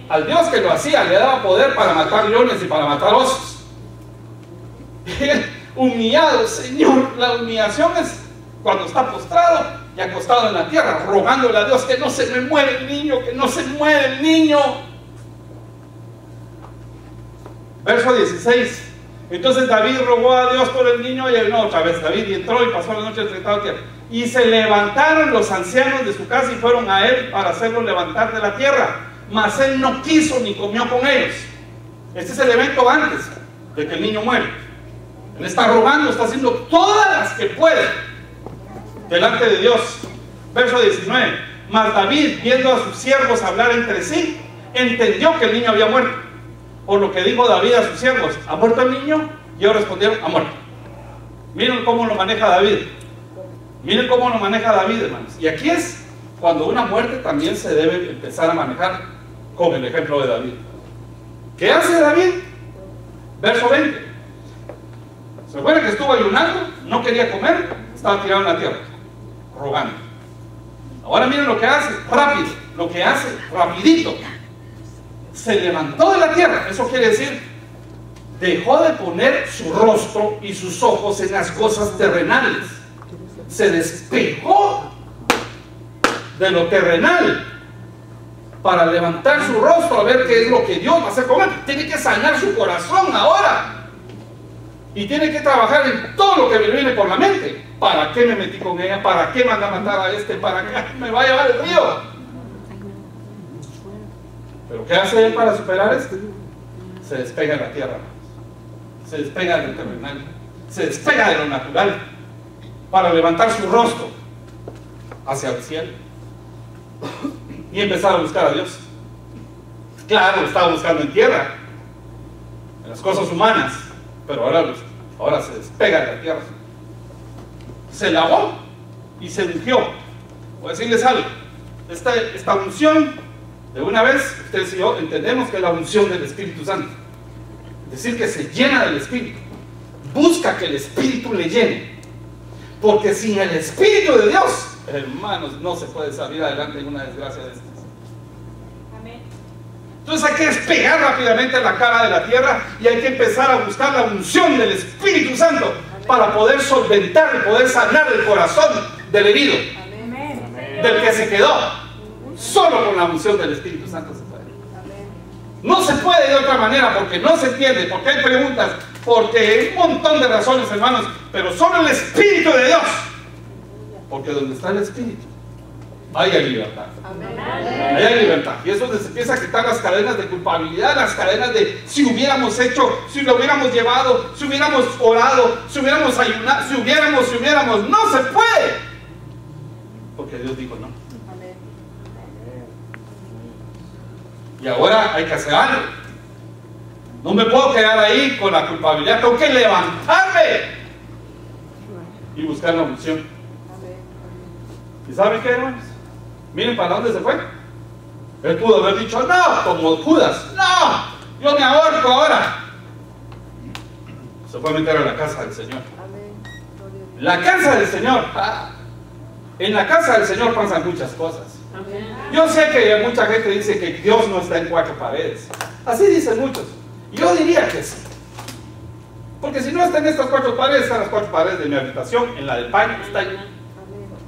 Al Dios que lo hacía, le daba poder para matar leones y para matar osos. Humillado, Señor. La humillación es cuando está postrado y acostado en la tierra, rogándole a Dios que no se me muere el niño, que no se muere el niño. Verso 16. Entonces David rogó a Dios por el niño y no, otra vez David, y entró y pasó la noche sentado en tierra. Y se levantaron los ancianos de su casa y fueron a él para hacerlo levantar de la tierra. Mas él no quiso ni comió con ellos. Este es el evento antes de que el niño muere. Él está rogando, está haciendo todas las que puede delante de Dios. Verso 19. Mas David, viendo a sus siervos hablar entre sí, entendió que el niño había muerto. Por lo que dijo David a sus siervos, ¿ha muerto el niño? Y ellos respondieron, ha muerto. Miren cómo lo maneja David. Miren cómo lo maneja David, hermanos. Y aquí es cuando una muerte también se debe empezar a manejar con el ejemplo de David. ¿Qué hace David? Verso 20. ¿Se acuerdan que estuvo ayunando? No quería comer, estaba tirado en la tierra, rogando. Ahora miren lo que hace, rápido, lo que hace, rapidito. Se levantó de la tierra, eso quiere decir, dejó de poner su rostro y sus ojos en las cosas terrenales. Se despejó de lo terrenal para levantar su rostro a ver qué es lo que Dios va a hacer con él. Tiene que sanar su corazón ahora. Y tiene que trabajar en todo lo que me viene por la mente. ¿Para qué me metí con ella? ¿Para qué manda a matar a este? ¿Para qué me va a llevar el río? ¿Pero qué hace él para superar esto? Se despega de la tierra. Se despega del terrenal. Se despega de lo natural para levantar su rostro hacia el cielo y empezar a buscar a Dios. Claro, lo estaba buscando en tierra, en las cosas humanas, pero ahora se despega de la tierra. Se lavó y se ungió. Voy a decirles algo. Esta unción, de una vez, ustedes y yo entendemos que es la unción del Espíritu Santo. Es decir, que se llena del Espíritu. Busca que el Espíritu le llene. Porque sin el Espíritu de Dios, hermanos, no se puede salir adelante en una desgracia de estas. Amén. Entonces hay que despegar rápidamente la cara de la tierra y hay que empezar a buscar la unción del Espíritu Santo para poder solventar y poder sanar el corazón del herido, del que se quedó. Solo con la unción del Espíritu Santo se puede. No se puede de otra manera porque no se entiende, porque hay preguntas, porque hay un montón de razones, hermanos, pero solo el Espíritu de Dios. Porque donde está el Espíritu, ahí hay libertad. Ahí hay libertad. Y es donde se empieza a quitar las cadenas de culpabilidad, las cadenas de si hubiéramos hecho, si lo hubiéramos llevado, si hubiéramos orado, si hubiéramos ayunado, si hubiéramos. No se puede. Porque Dios dijo no. Y ahora hay que hacer algo. No me puedo quedar ahí con la culpabilidad. Tengo que levantarme y buscar la unción. ¿Y saben qué, hermanos? Miren para dónde se fue. Él pudo haber dicho no, como Judas. No, yo me ahorco ahora. Se fue a meter a la casa del Señor. La casa del Señor. En la casa del Señor pasan muchas cosas. Yo sé que mucha gente dice que Dios no está en cuatro paredes. Así dicen muchos. Yo diría que sí. Porque si no está en estas cuatro paredes, están las cuatro paredes de mi habitación, en la del baño, está ahí.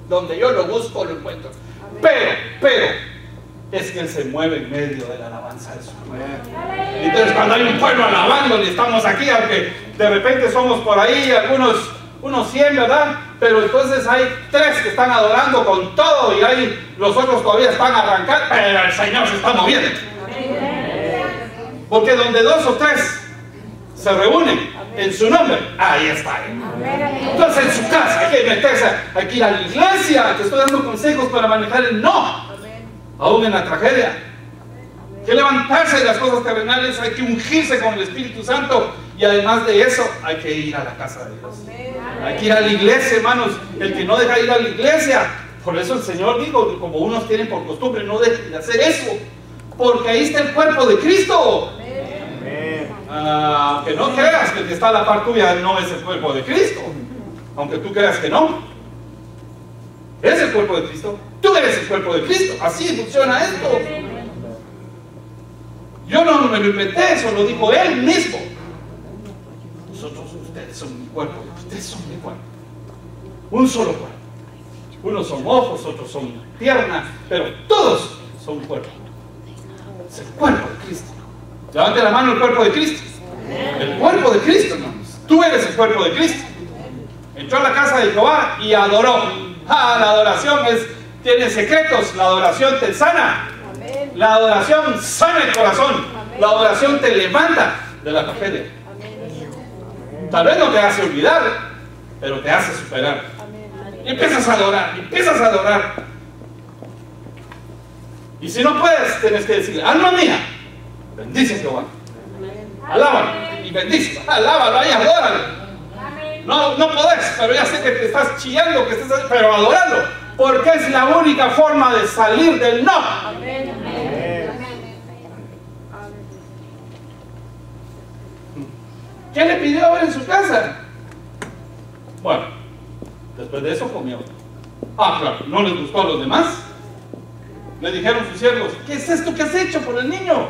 Donde yo lo busco, lo encuentro. Pero, es que Él se mueve en medio de la alabanza de su pueblo. Entonces cuando hay un pueblo alabando y estamos aquí, aunque de repente somos por ahí unos 100, ¿verdad? Pero entonces hay 3 que están adorando con todo y hay los otros todavía están arrancando, pero el Señor se está moviendo. Porque donde 2 o 3 se reúnen en su nombre, ahí está Él. Entonces en su casa hay que meterse, hay que ir a la iglesia. Te estoy dando consejos para manejar el no, aún en la tragedia. Hay que levantarse de las cosas terrenales, hay que ungirse con el Espíritu Santo y además de eso hay que ir a la casa de Dios. Hay que ir a la iglesia, hermanos. El que no deja ir a la iglesia, por eso el Señor dijo, como unos tienen por costumbre, no dejen de hacer eso, porque ahí está el cuerpo de Cristo. Aunque no creas que el que está a la par tuya no es el cuerpo de Cristo, aunque tú creas que no, es el cuerpo de Cristo. Tú eres el cuerpo de Cristo. Así funciona esto. Yo no me lo inventé, eso lo dijo Él mismo. Ustedes son mi cuerpo, ustedes son mi cuerpo. Un solo cuerpo. Unos son ojos, otros son piernas, pero todos son un cuerpo. Es el cuerpo de Cristo. Levante la mano el cuerpo de Cristo. El cuerpo de Cristo, hermanos. Tú eres el cuerpo de Cristo. Entró a la casa de Jehová y adoró. La adoración tiene secretos. La adoración te sana. La adoración sana el corazón. La adoración te levanta de la tragedia. Tal vez no te hace olvidar, pero te hace superar. Y empiezas a adorar, empiezas a adorar. Y si no puedes, tienes que decir, alma mía, bendice a Jehová. Alábalo y bendice. Alábalo y adóralo. No podés, pero ya sé que te estás chillando, pero adóralo. Porque es la única forma de salir del no. ¿Qué le pidió ver en su casa? Bueno, después de eso comió. Ah, claro, no les gustó a los demás. Le dijeron sus siervos: ¿qué es esto que has hecho por el niño?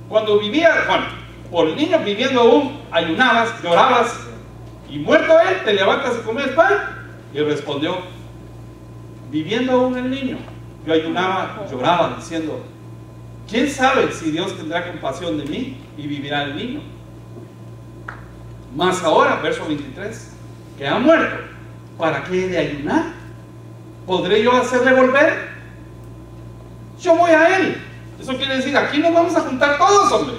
Cuando vivía, bueno, por el niño viviendo aún, ayunabas, llorabas, y muerto él, te levantas y comes pan. Y respondió: viviendo aún el niño, yo ayunaba y lloraba, diciendo: ¿quién sabe si Dios tendrá compasión de mí y vivirá el niño? Mas ahora, verso 23, que ha muerto, ¿para qué he de ayunar? ¿Podré yo hacerle volver? Yo voy a él. Eso quiere decir, aquí nos vamos a juntar todos, hombre.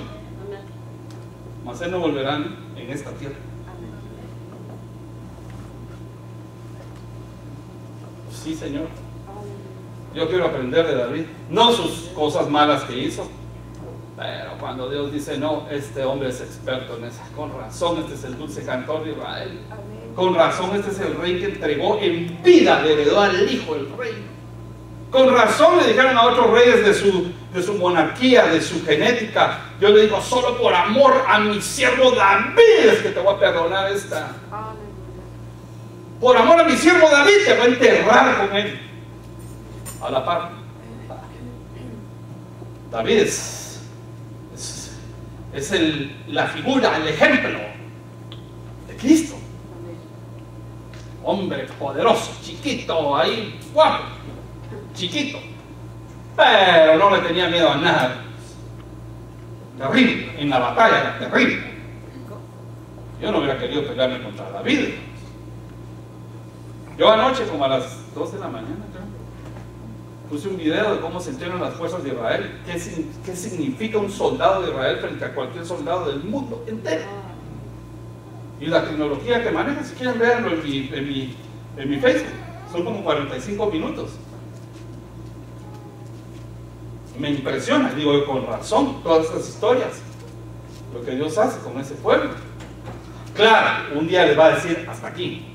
Mas él no volverá en esta tierra. Sí, Señor. Yo quiero aprender de David, no sus cosas malas que hizo, pero cuando Dios dice: no, este hombre es experto en eso, con razón este es el dulce cantor de Israel, con razón este es el rey que entregó en vida, le heredó al hijo el reino, con razón le dijeron a otros reyes de su monarquía, de su genética, yo le digo: solo por amor a mi siervo David es que te voy a perdonar esta, por amor a mi siervo David te voy a enterrar con él. A la par, David es la figura, el ejemplo de Cristo. Hombre poderoso, chiquito, ahí, guapo, chiquito, pero no le tenía miedo a nada. Terrible, en la batalla, terrible. Yo no hubiera querido pelearme contra David. Yo anoche, como a las 2 de la mañana, puse un video de cómo se entrenan las fuerzas de Israel, qué significa un soldado de Israel frente a cualquier soldado del mundo entero. Y la tecnología que maneja, si quieren verlo en mi Facebook, son como 45 minutos. Me impresiona, digo, con razón, todas estas historias, lo que Dios hace con ese pueblo. Claro, un día les va a decir: hasta aquí,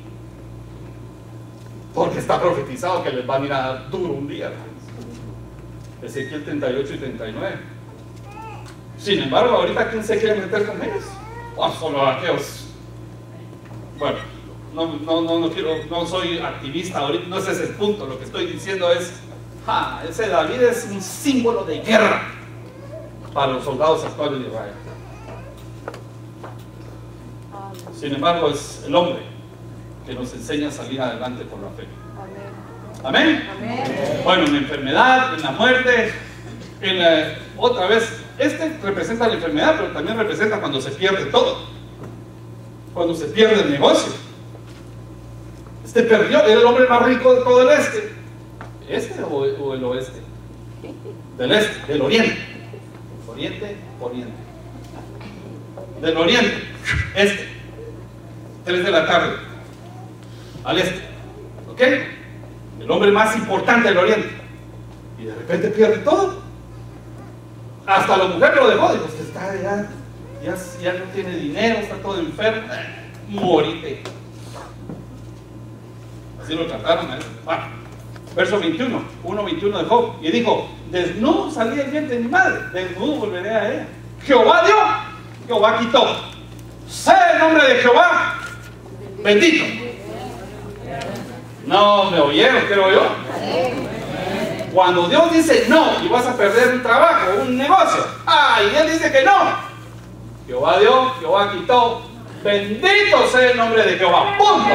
porque está profetizado que les va a mirar duro un día. Ezequiel 38 y 39. Sin embargo, ahorita ¿quién se quiere meter con ellos? Solo aquellos. Bueno, no soy activista ahorita, no ese es el punto. Lo que estoy diciendo es: ese David es un símbolo de guerra para los soldados actuales de Israel. Sin embargo, es el hombre que nos enseña a salir adelante por la fe. ¿Amén? Amén. Bueno, en la enfermedad, en la muerte, otra vez, representa la enfermedad, pero también representa cuando se pierde todo, cuando se pierde el negocio. Perdió, era el hombre más rico de todo el este o el oeste, del este, del oriente, oriente, del oriente, 3 de la tarde, al este, ¿ok? El hombre más importante del oriente, y de repente pierde todo. Hasta la mujer lo dejó, dijo: usted está ya no tiene dinero, está todo enfermo, morite. Así lo trataron a él. Verso 1:21 de Job, y dijo: desnudo salí del vientre de mi madre, desnudo volveré a ella. Jehová dio, Jehová quitó. Sea el nombre de Jehová bendito. No me oyeron, creo yo. Cuando Dios dice no y vas a perder un trabajo, un negocio, y Él dice que no, Jehová dio, Jehová quitó, bendito sea el nombre de Jehová, punto.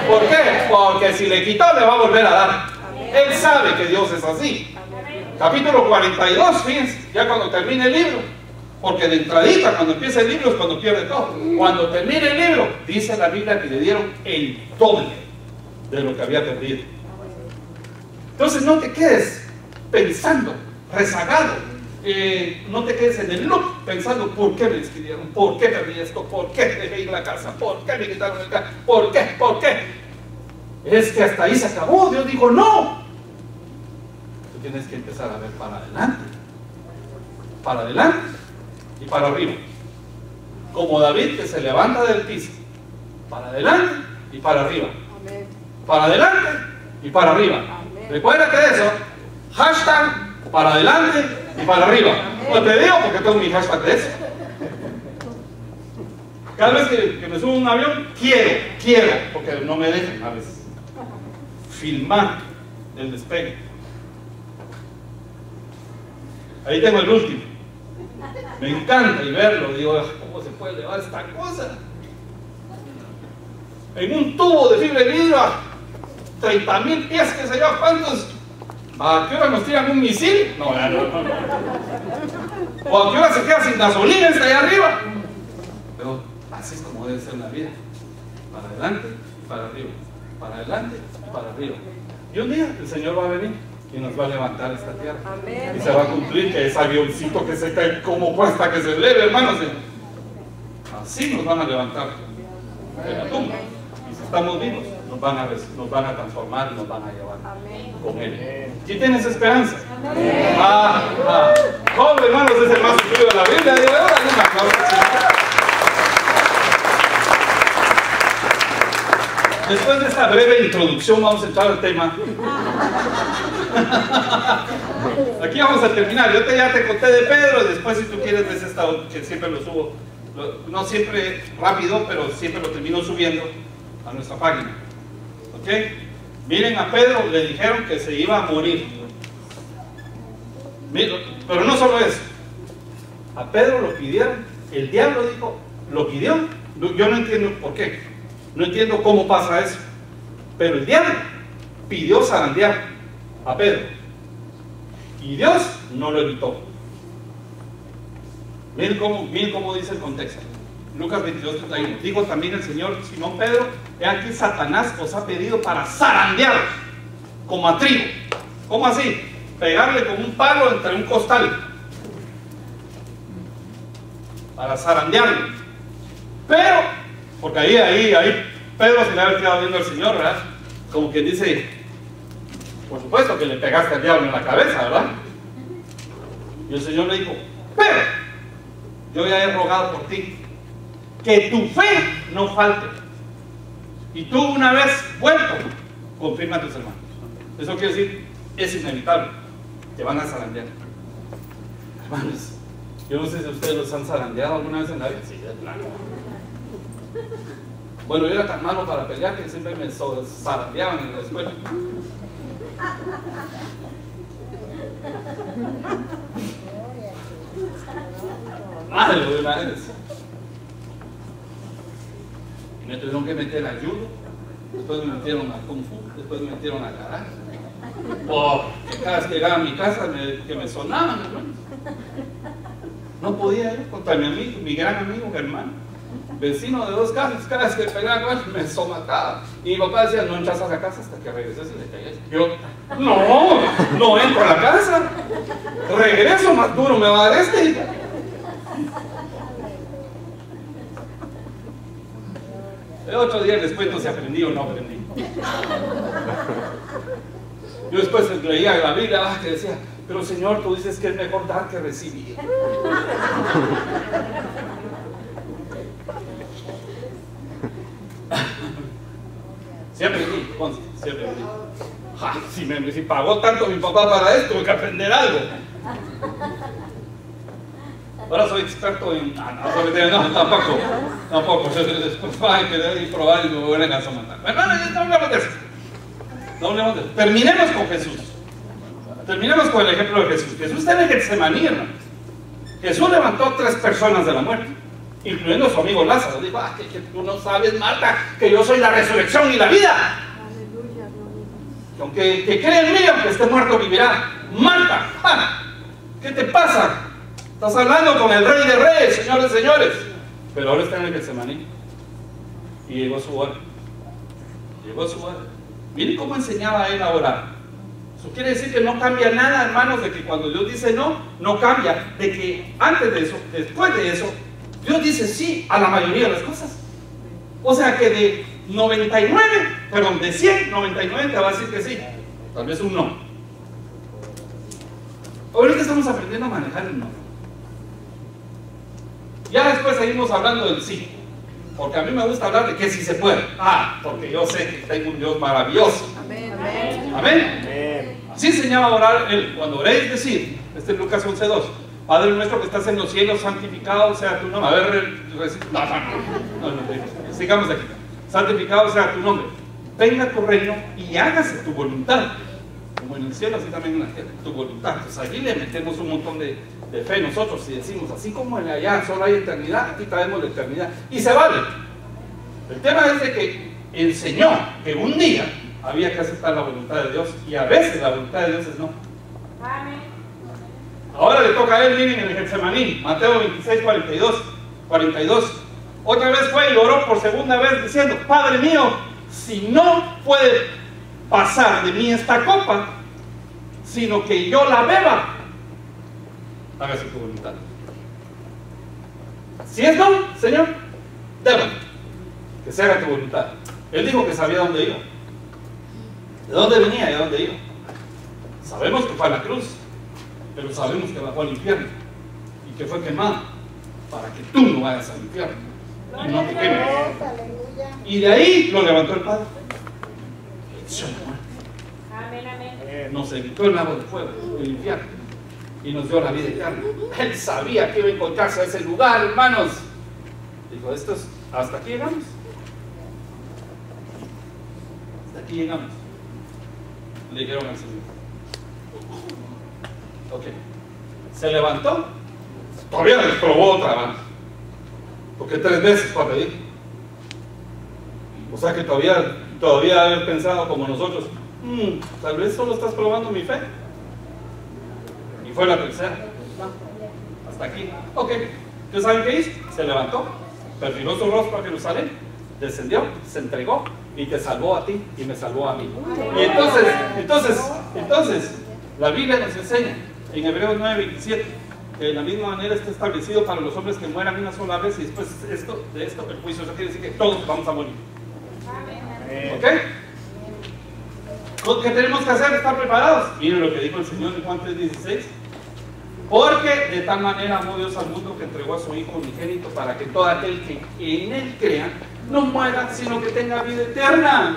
¿Por qué? Porque si le quitó, le va a volver a dar. Él sabe que Dios es así. Capítulo 42, fíjense, ya cuando termine el libro, porque de entradita, cuando empieza el libro es cuando pierde todo. Cuando termine el libro, dice la Biblia que le dieron el doble de lo que había perdido. Entonces no te quedes pensando, rezagado, no te quedes en el loop pensando: ¿por qué me despidieron? ¿Por qué perdí esto? ¿Por qué dejé ir la casa? ¿Por qué me quitaron el carro? ¿Por qué? ¿Por qué? Es que hasta ahí se acabó. Dios dijo no. Tú tienes que empezar a ver para adelante y para arriba, como David, que se levanta del piso, para adelante y para arriba. Para adelante y para arriba. Recuérdate de eso. Hashtag para adelante y para arriba. Pues te digo porque tengo mi hashtag de eso. Cada vez que me subo a un avión, quiero, porque no me dejan a veces, filmar el despegue. Ahí tengo el último. Me encanta y verlo, digo, ¿cómo se puede elevar esta cosa? En un tubo de fibra de vidrio, 30.000 pies, que sé yo, ¿cuántos? ¿A qué hora nos tiran un misil? No. ¿O a qué hora se queda sin gasolina está allá arriba? Pero así es como debe ser la vida. Para adelante, para arriba. Para adelante, para arriba. Y un día el Señor va a venir y nos va a levantar esta tierra. Amén. Y se va a cumplir que ese avioncito que se cae, como cuesta que se eleve, hermanos. Así nos van a levantar de la tumba. Y si estamos vivos, nos van a transformar y nos van a llevar con Él. ¿Sí tienes esperanza? Joven, hermanos, es el más sufrido de la Biblia. Digo, ahora no me aplaudo. Después de esta breve introducción vamos a entrar al tema. Aquí vamos a terminar. Yo ya te conté de Pedro. Después, si tú quieres, ves esta, que siempre lo subo, no siempre rápido, pero siempre lo termino subiendo a nuestra página. ¿Ok? Miren, a Pedro le dijeron que se iba a morir. Pero no solo eso. A Pedro lo pidieron. El diablo dijo, lo pidió. Yo no entiendo por qué. No entiendo cómo pasa eso. Pero el diablo pidió zarandear a Pedro. Y Dios no lo evitó. Miren cómo dice el contexto. Lucas 22:31. Dijo también el Señor Simón Pedro: he aquí Satanás os ha pedido para zarandearos como a trigo. ¿Cómo así? Pegarle con un palo entre un costal para zarandearlo. Pero, porque ahí Pedro se le había quedado viendo al Señor, ¿verdad? Como quien dice, por supuesto que le pegaste al diablo en la cabeza, ¿verdad? Y el Señor le dijo: pero yo ya he rogado por ti, que tu fe no falte. Y tú, una vez vuelto, confirma a tus hermanos. Eso quiere decir, es inevitable, te van a zarandear. Hermanos, yo no sé si ustedes los han zarandeado alguna vez en la vida. Sí, de plano. Bueno, yo era tan malo para pelear que siempre me zarandeaban en la escuela. Madre de madres. Y me tuvieron que meter a judo, después me metieron a kung fu, después me metieron a karate. Que cada vez que llegaba a mi casa que me sonaban, hermanos. No podía ir contra mi amigo, mi gran amigo Germán, vecino de 2 casas. Cada vez que pegaba con él me somataba. Y mi papá decía: no entras a la casa hasta que regreses y le pegues. Yo, no entro a la casa. Regreso, más duro me va a dar este. El otro día les cuento si aprendí o no aprendí. Yo después leía la Biblia que decía: pero Señor, tú dices que es mejor dar que recibir. Sí aprendí, sí aprendí. Si pagó tanto mi papá para esto, tengo que aprender algo. Ahora soy experto en... No, tampoco. Después van a querer ir probar y me voy a cansar a matar. Hermano, no hablemos de eso. Terminemos con Jesús. Terminemos con el ejemplo de Jesús. Jesús está en el Getsemaní, hermano. Jesús levantó a 3 personas de la muerte, incluyendo a su amigo Lázaro. Dijo: que tú no sabes, Marta, que yo soy la resurrección y la vida. Aunque que cree en mí, aunque esté muerto, vivirá. Marta, ¿qué te pasa? Estás hablando con el Rey de Reyes, Señor de Señores. Pero ahora está en el Getsemaní. Y llegó su hora. Miren cómo enseñaba él a orar. Eso quiere decir que no cambia nada, hermanos, de que cuando Dios dice no, no cambia. De que antes de eso, después de eso, Dios dice sí a la mayoría de las cosas. O sea que de 100, 99 te va a decir que sí. Tal vez un no. Ahorita estamos aprendiendo a manejar el no. Ya después seguimos hablando del sí. Porque a mí me gusta hablar de que sí se puede. Porque yo sé que tengo un Dios maravilloso. Amén. Así enseñaba a orar él. Cuando oréis, decir, este es Lucas 11:2: Padre nuestro que estás en los cielos, santificado sea tu nombre. A ver, no, sigamos aquí. Santificado sea tu nombre. Venga tu reino y hágase tu voluntad. Como en el cielo, así también en la tierra. Tu voluntad. Pues allí le metemos un montón de fe nosotros y decimos, así como en allá solo hay eternidad, aquí traemos la eternidad. Y se vale. El tema es de que enseñó que un día había que aceptar la voluntad de Dios y a veces la voluntad de Dios es no. Amén. Ahora le toca a él, miren, en el Getsemaní, Mateo 26, 42. Otra vez fue y oró por segunda vez diciendo, Padre mío, si no puede pasar de mí esta copa, sino que yo la beba, hágase tu voluntad. Si es no, Señor, déjame, que se haga tu voluntad. Él dijo que sabía dónde iba, de dónde venía y a dónde iba. Sabemos que fue a la cruz, pero sabemos que bajó al infierno y que fue quemado para que tú no vayas al infierno y no te quemes. Y de ahí lo levantó el Padre. Amén, amén. Nos evitó el lago de fuego, el infierno, y nos dio la vida eterna. Él sabía que iba a encontrarse a ese lugar, hermanos. Dijo, esto es, hasta aquí llegamos. Hasta aquí llegamos. Le dijeron al Señor. Ok, se levantó, todavía les probó otra vez, porque 3 veces para pedir. O sea que todavía haber pensado como nosotros, tal vez solo estás probando mi fe. Y fue la tercera. Hasta aquí. Ok, ¿ustedes saben qué hizo? Se levantó, perfiló su rostro a Jerusalén, descendió, se entregó y te salvó a ti y me salvó a mí. Y entonces la Biblia nos enseña en Hebreos 9:27 que de la misma manera está establecido para los hombres que mueran una sola vez y después de esto el juicio. Eso quiere decir que todos vamos a morir. ¿Ok? ¿Qué tenemos que hacer? ¿Estar preparados? Miren lo que dijo el Señor en Juan 3:16. Porque de tal manera amó Dios al mundo que entregó a su Hijo unigénito para que todo aquel que en Él crea no muera, sino que tenga vida eterna.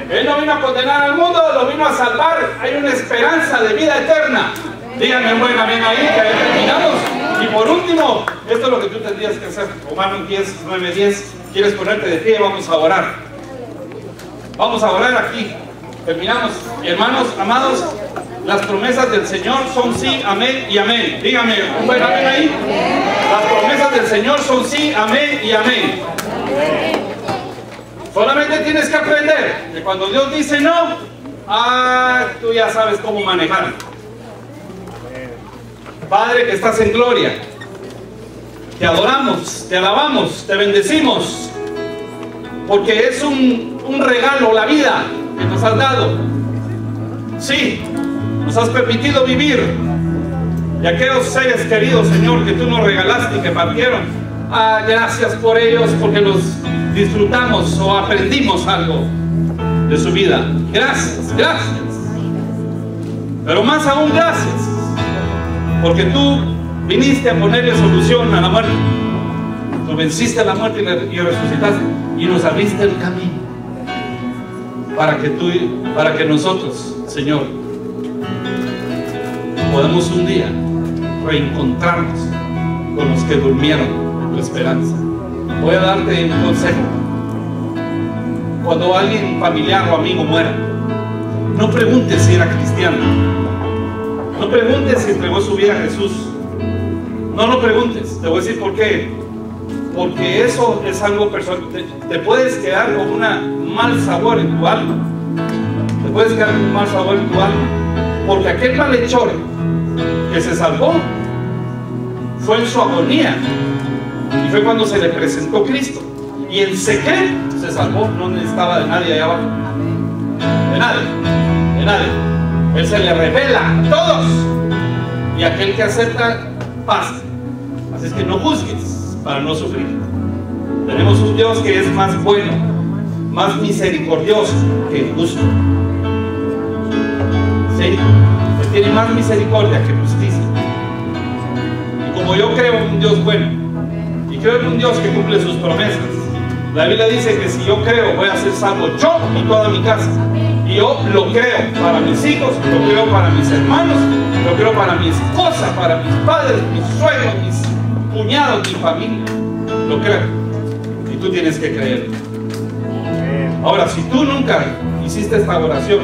Él no vino a condenar al mundo, lo vino a salvar. Hay una esperanza de vida eterna. Díganme un buen amén ahí, que ahí terminamos. Y por último, esto es lo que tú tendrías que hacer. Romanos 9:10. ¿Quieres ponerte de pie? Vamos a orar. Vamos a orar aquí. Terminamos. Hermanos, amados, las promesas del Señor son sí, amén y amén. Dígame un buen amén ahí. Las promesas del Señor son sí, amén y amén. Solamente tienes que aprender que cuando Dios dice no, tú ya sabes cómo manejar. Padre que estás en gloria, te adoramos, te alabamos, te bendecimos, porque es un regalo la vida que nos has dado. Sí, nos has permitido vivir. Y aquellos seres queridos, Señor, que tú nos regalaste y que partieron, gracias por ellos, porque los disfrutamos o aprendimos algo de su vida. Gracias, gracias. Pero más aún gracias, porque tú viniste a ponerle solución a la muerte. Tú venciste a la muerte y resucitaste y nos abriste el camino para que nosotros, Señor, podamos un día reencontrarnos con los que durmieron en tu esperanza. Voy a darte un consejo. Cuando alguien familiar o amigo muera, no preguntes si era cristiano, no preguntes si entregó su vida a Jesús, no lo preguntes. Te voy a decir por qué. Porque eso es algo personal. Te puedes quedar con un mal sabor en tu alma. Te puedes quedar con un mal sabor en tu alma, porque aquel malhechor que se salvó fue en su agonía, y fue cuando se le presentó Cristo, y en secreto se salvó. No necesitaba de nadie allá abajo, de nadie. Él se le revela a todos, y aquel que acepta pasa. Así es que no juzgues para no sufrir. Tenemos un Dios que es más bueno, más misericordioso que justo. ¿Sí? Él tiene más misericordia que justicia. Y como yo creo en un Dios bueno, y creo en un Dios que cumple sus promesas, la Biblia dice que si yo creo, voy a ser salvo yo y toda mi casa. Y yo lo creo para mis hijos, lo creo para mis hermanos, lo creo para mi esposa, para mis padres, mis suegros, mis cuñados, mi familia. Lo creo. Y tú tienes que creerlo. Ahora, si tú nunca hiciste esta oración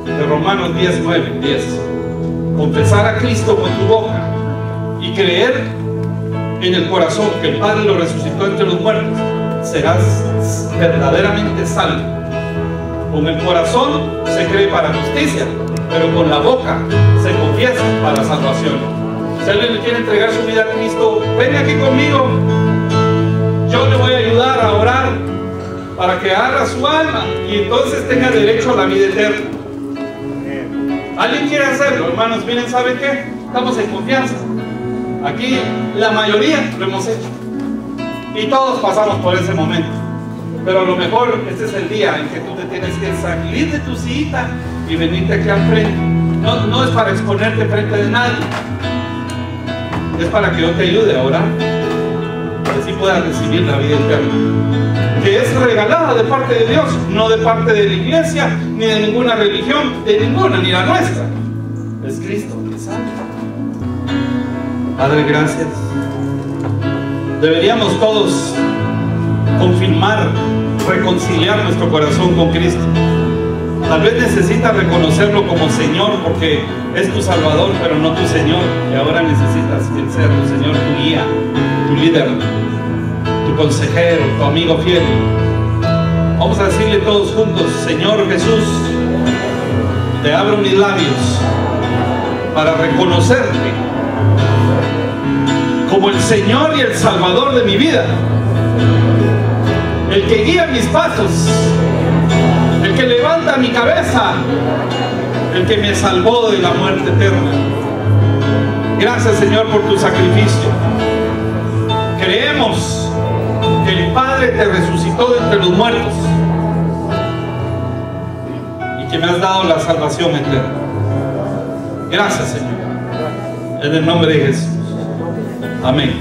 de Romanos 10:9-10, confesar a Cristo con tu boca y creer en el corazón que el Padre lo resucitó entre los muertos, serás verdaderamente salvo. Con el corazón se cree para justicia, pero con la boca se confiesa para salvación. Si alguien le quiere entregar su vida a Cristo, ven aquí conmigo. Yo le voy a ayudar a orar para que abra su alma y entonces tenga derecho a la vida eterna. ¿Alguien quiere hacerlo, hermanos? Miren, ¿saben qué? Estamos en confianza. Aquí la mayoría lo hemos hecho. Y todos pasamos por ese momento. Pero a lo mejor este es el día en que tú te tienes que salir de tu sillita y venirte aquí al frente. No es para exponerte frente de nadie. Es para que yo te ayude a orar. Para que así puedas recibir la vida eterna. Que es regalada de parte de Dios, no de parte de la iglesia, ni de ninguna religión, de ninguna, ni la nuestra. Es Cristo que salva. Padre, gracias. Deberíamos todos confirmar, reconciliar nuestro corazón con Cristo. Tal vez necesitas reconocerlo como Señor porque es tu Salvador, pero no tu Señor. Y ahora necesitas que Él sea tu Señor, tu guía, tu líder, tu consejero, tu amigo fiel. Vamos a decirle todos juntos: Señor Jesús, te abro mis labios para reconocerte como el Señor y el Salvador de mi vida, el que guía mis pasos, el que levanta mi cabeza, el que me salvó de la muerte eterna. Gracias, Señor, por tu sacrificio. Creemos que el Padre te resucitó de entre los muertos y que me has dado la salvación eterna. Gracias, Señor, en el nombre de Jesús. Amén.